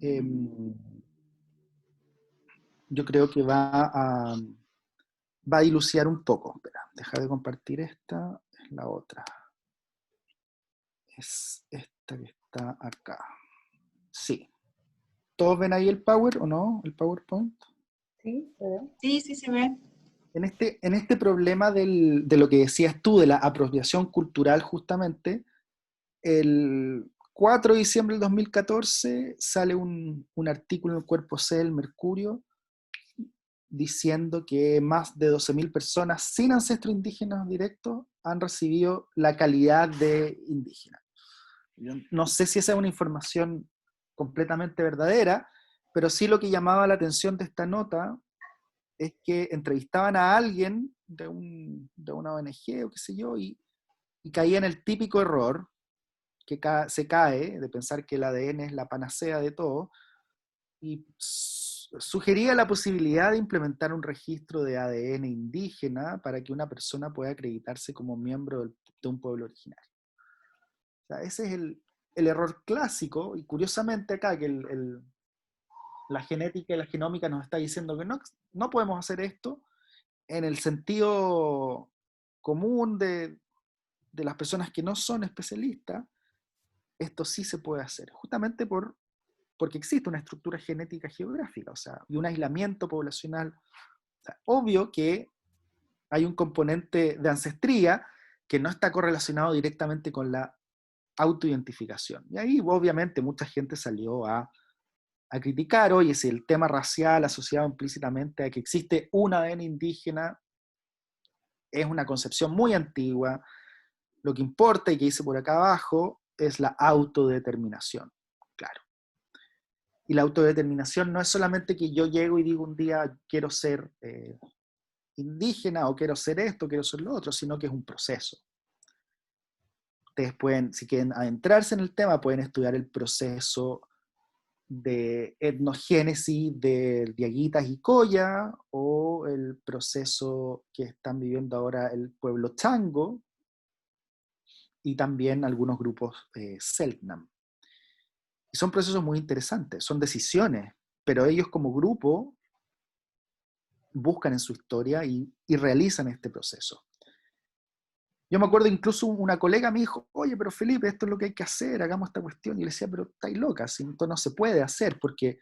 em, yo creo que va a dilucidar un poco. Espera, deja de compartir esta, es la otra. Es esta que está acá. Sí. ¿Todos ven ahí el Power o no? ¿El PowerPoint? Sí, se ve. Sí, sí se ve. En este problema de lo que decías tú, de la apropiación cultural, justamente, el 4 de diciembre del 2014 sale un artículo en el Cuerpo C del Mercurio diciendo que más de 12.000 personas sin ancestros indígenas directos han recibido la calidad de indígena. Yo no sé si esa es una información completamente verdadera, pero sí lo que llamaba la atención de esta nota es que entrevistaban a alguien de una ONG o qué sé yo, y caía en el típico error que se cae de pensar que el ADN es la panacea de todo, y sugería la posibilidad de implementar un registro de ADN indígena para que una persona pueda acreditarse como miembro de un pueblo originario. O sea, ese es el error clásico, y curiosamente acá que la genética y la genómica nos está diciendo que no podemos hacer esto, en el sentido común de las personas que no son especialistas, esto sí se puede hacer, justamente porque existe una estructura genética geográfica, o sea, y un aislamiento poblacional. O sea, obvio que hay un componente de ancestría que no está correlacionado directamente con la autoidentificación. Y ahí obviamente mucha gente salió a criticar, oye, si el tema racial asociado implícitamente a que existe un ADN indígena es una concepción muy antigua, lo que importa, y que dice por acá abajo, es la autodeterminación, claro. Y la autodeterminación no es solamente que yo llego y digo un día quiero ser indígena o quiero ser esto, quiero ser lo otro, sino que es un proceso. Ustedes pueden, si quieren adentrarse en el tema, pueden estudiar el proceso de etnogénesis de Diaguitas y Coya, o el proceso que están viviendo ahora el pueblo Chango, y también algunos grupos Selknam. Y son procesos muy interesantes, son decisiones, pero ellos como grupo buscan en su historia y realizan este proceso. Yo me acuerdo incluso una colega me dijo, oye, pero Felipe, esto es lo que hay que hacer, hagamos esta cuestión. Y le decía, pero estáis loca, esto no se puede hacer, porque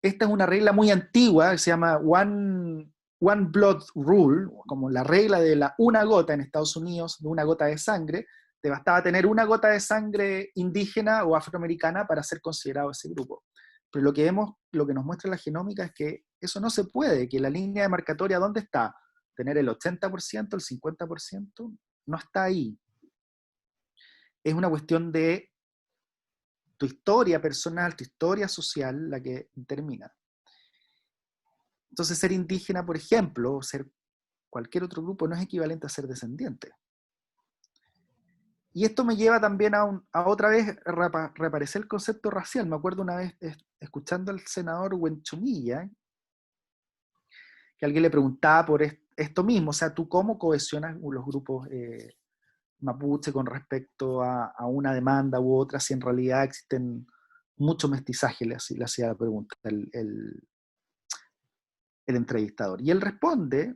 esta es una regla muy antigua, que se llama One Blood Rule, como la regla de la una gota en Estados Unidos, de una gota de sangre. Te bastaba tener una gota de sangre indígena o afroamericana para ser considerado ese grupo. Pero lo que vemos, lo que nos muestra la genómica es que eso no se puede, que la línea demarcatoria, ¿dónde está? Tener el 80%, el 50%, no está ahí. Es una cuestión de tu historia personal, tu historia social, la que determina. Entonces ser indígena, por ejemplo, o ser cualquier otro grupo, no es equivalente a ser descendiente. Y esto me lleva también a otra vez reaparecer el concepto racial. Me acuerdo una vez escuchando al senador Huenchumilla, que alguien le preguntaba por esto mismo, o sea, ¿tú cómo cohesionas los grupos mapuche con respecto a una demanda u otra, si en realidad existen mucho mestizaje? Le hacía la pregunta el entrevistador. Y él responde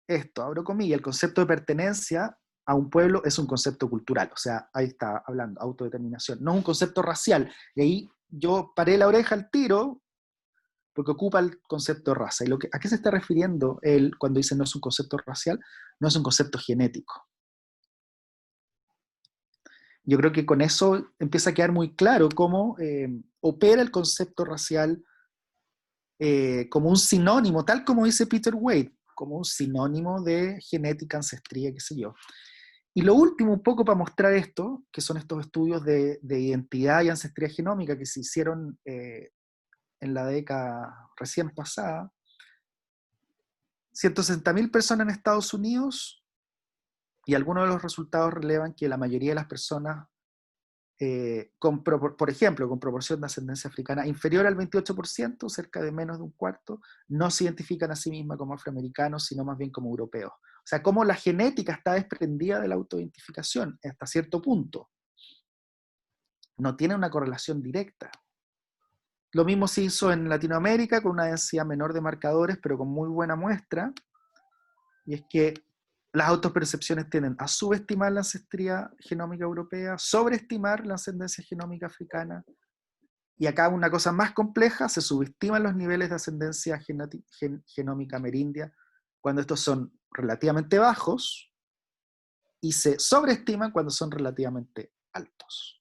esto, abro comillas, el concepto de pertenencia a un pueblo es un concepto cultural, o sea, ahí está hablando, autodeterminación, no es un concepto racial. Y ahí yo paré la oreja al tiro, porque ocupa el concepto de raza. ¿Y a qué se está refiriendo él cuando dice no es un concepto racial? No es un concepto genético. Yo creo que con eso empieza a quedar muy claro cómo opera el concepto racial como un sinónimo, tal como dice Peter Wade, como un sinónimo de genética, ancestría, qué sé yo. Y lo último, un poco para mostrar esto, que son estos estudios de identidad y ancestría genómica que se hicieron en la década recién pasada. 160.000 personas en Estados Unidos, y algunos de los resultados relevan que la mayoría de las personas, por ejemplo, con proporción de ascendencia africana inferior al 28%, cerca de menos de un cuarto, no se identifican a sí mismas como afroamericanos, sino más bien como europeos. O sea, cómo la genética está desprendida de la autoidentificación hasta cierto punto. No tiene una correlación directa. Lo mismo se hizo en Latinoamérica, con una densidad menor de marcadores, pero con muy buena muestra, y es que las autopercepciones tienden a subestimar la ancestría genómica europea, sobreestimar la ascendencia genómica africana, y acá una cosa más compleja, se subestiman los niveles de ascendencia genómica amerindia, cuando estos son relativamente bajos, y se sobreestiman cuando son relativamente altos.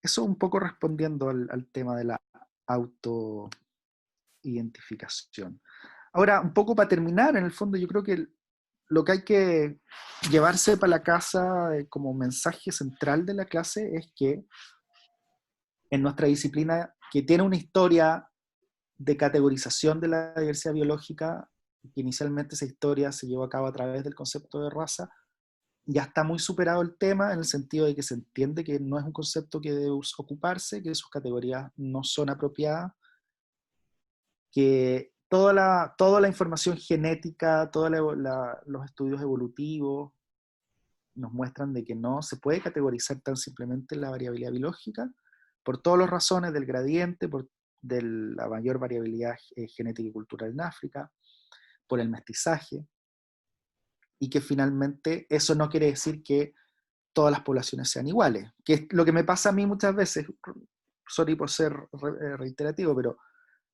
Eso un poco respondiendo al tema de la autoidentificación. Ahora, un poco para terminar, en el fondo yo creo que lo que hay que llevarse para la casa como mensaje central de la clase es que en nuestra disciplina, que tiene una historia de categorización de la diversidad biológica, que inicialmente esa historia se llevó a cabo a través del concepto de raza, ya está muy superado el tema, en el sentido de que se entiende que no es un concepto que debe ocuparse, que sus categorías no son apropiadas, que toda la información genética, todos los estudios evolutivos nos muestran de que no se puede categorizar tan simplemente la variabilidad biológica, por todas las razones del gradiente, de la mayor variabilidad genética y cultural en África, por el mestizaje, y que finalmente eso no quiere decir que todas las poblaciones sean iguales, que es lo que me pasa a mí muchas veces, sorry por ser reiterativo, pero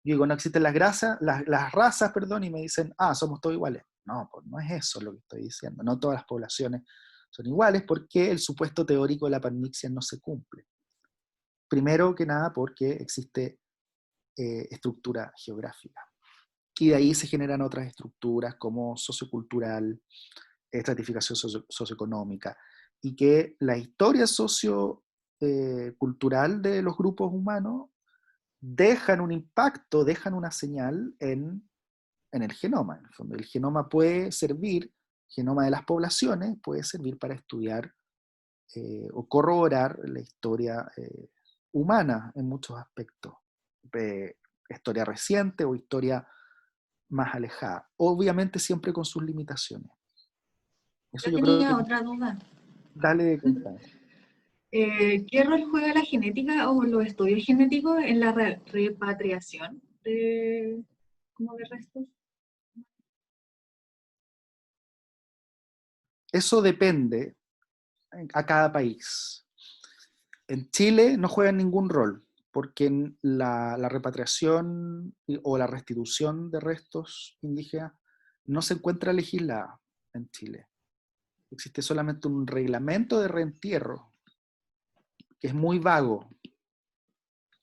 yo digo, no existen las razas, perdón, y me dicen, somos todos iguales. No, pues no es eso lo que estoy diciendo, no todas las poblaciones son iguales, porque el supuesto teórico de la panmixia no se cumple. Primero que nada porque existe estructura geográfica. Y de ahí se generan otras estructuras como sociocultural, estratificación socioeconómica, y que la historia sociocultural de los grupos humanos dejan un impacto, dejan una señal en en el genoma, en el fondo. El genoma puede servir, el genoma de las poblaciones puede servir para estudiar o corroborar la historia humana en muchos aspectos. Historia reciente o historia más alejada. Obviamente siempre con sus limitaciones. Eso Yo yo creo que... tenía otra duda. Dale de contar. ¿Qué rol juega la genética o los estudios genéticos en la repatriación como de restos? Eso depende a cada país. En Chile no juega ningún rol, porque la repatriación o la restitución de restos indígenas no se encuentra legislada en Chile. Existe solamente un reglamento de reentierro, que es muy vago,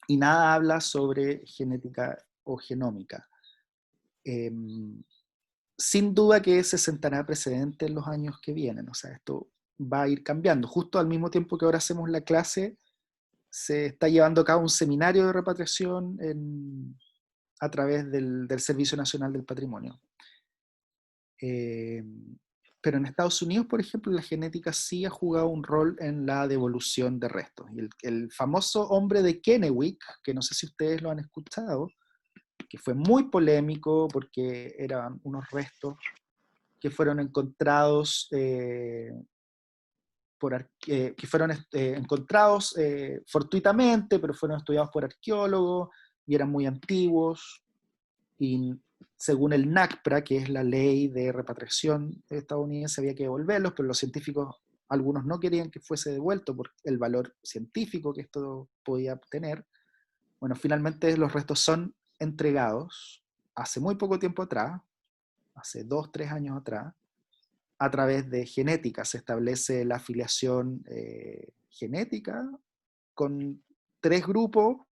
y nada habla sobre genética o genómica. Sin duda que se sentará precedente en los años que vienen, o sea, esto va a ir cambiando. Justo al mismo tiempo que ahora hacemos la clase, se está llevando a cabo un seminario de repatriación a través del Servicio Nacional del Patrimonio. Pero en Estados Unidos, por ejemplo, la genética sí ha jugado un rol en la devolución de restos. Y el famoso hombre de Kennewick, que no sé si ustedes lo han escuchado, que fue muy polémico porque eran unos restos que fueron encontrados que fueron encontrados fortuitamente, pero fueron estudiados por arqueólogos y eran muy antiguos. Y según el NACPRA, que es la ley de repatriación estadounidense, había que devolverlos, pero los científicos, algunos no querían que fuese devuelto por el valor científico que esto podía obtener. Bueno, finalmente los restos son entregados hace muy poco tiempo atrás, hace 2, 3 años atrás, a través de genética. Se establece la afiliación genética con 3 grupos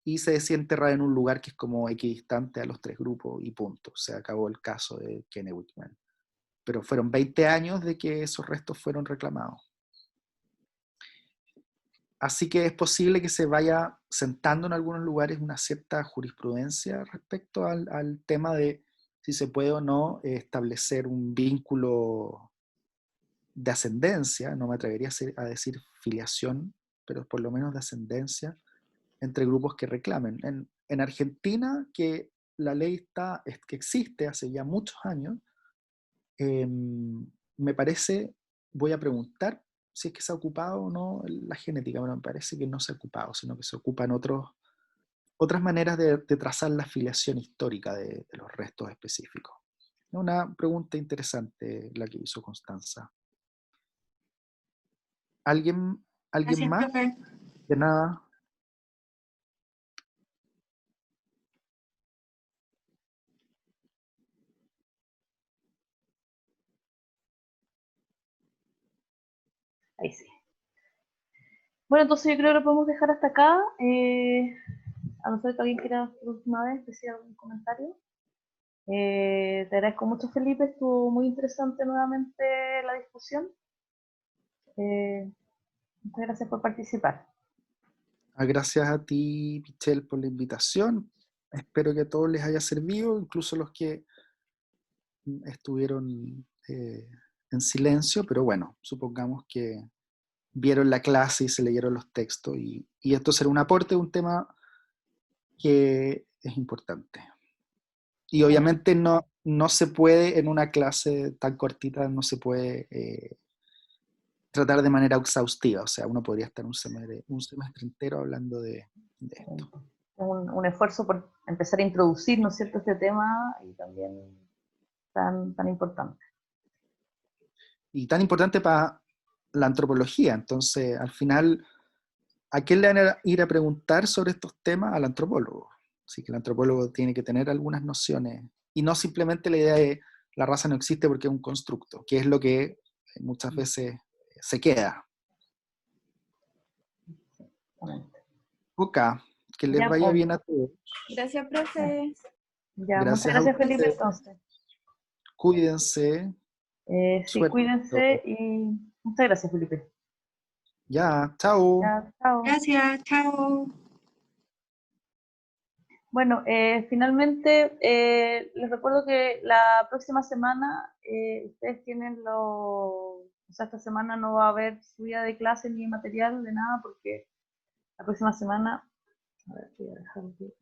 y se decide enterrar en un lugar que es como equidistante a los 3 grupos y punto. Se acabó el caso de Kennewick. Pero fueron 20 años de que esos restos fueron reclamados. Así que es posible que se vaya sentando en algunos lugares una cierta jurisprudencia respecto al tema de si se puede o no establecer un vínculo de ascendencia, no me atrevería a decir filiación, pero por lo menos de ascendencia, entre grupos que reclamen. En Argentina, que la ley que existe hace ya muchos años, me parece, voy a preguntar si es que se ha ocupado o no la genética, pero me parece que no se ha ocupado, sino que se ocupan otras maneras de trazar la filiación histórica de los restos específicos. Una pregunta interesante la que hizo Constanza. ¿Alguien Gracias, más? profe. De nada. Ahí sí. Bueno, entonces yo creo que lo podemos dejar hasta acá. A no ser que alguien quiera por última vez decir algún comentario. Te agradezco mucho, Felipe. Estuvo muy interesante nuevamente la discusión. Muchas gracias por participar. Gracias a ti, Pichel, por la invitación. Espero que a todos les haya servido, incluso los que estuvieron en silencio, pero bueno, supongamos que vieron la clase y se leyeron los textos y esto será un aporte de un tema que es importante. Y obviamente no se puede, en una clase tan cortita, no se puede tratar de manera exhaustiva, o sea, uno podría estar un semestre entero hablando de esto. Un esfuerzo por empezar a introducir, ¿no es cierto?, este tema y también tan importante. Y tan importante para la antropología. Entonces, al final, ¿a quién le van a ir a preguntar sobre estos temas? Al antropólogo. Así que el antropólogo tiene que tener algunas nociones. Y no simplemente la idea de la raza no existe porque es un constructo, que es lo que muchas veces se queda. Ok, que les vaya bien a todos. Gracias, profe. Ya, Gracias muchas a gracias, ustedes. Felipe, entonces. Cuídense. Sí, Suerte. cuídense y muchas gracias, Felipe. Ya, chao. Ya, chao. Gracias, chao. Bueno, finalmente les recuerdo que la próxima semana ustedes tienen o sea, esta semana no va a haber subida de clases ni material de nada porque la próxima semana, a ver, voy a dejar aquí.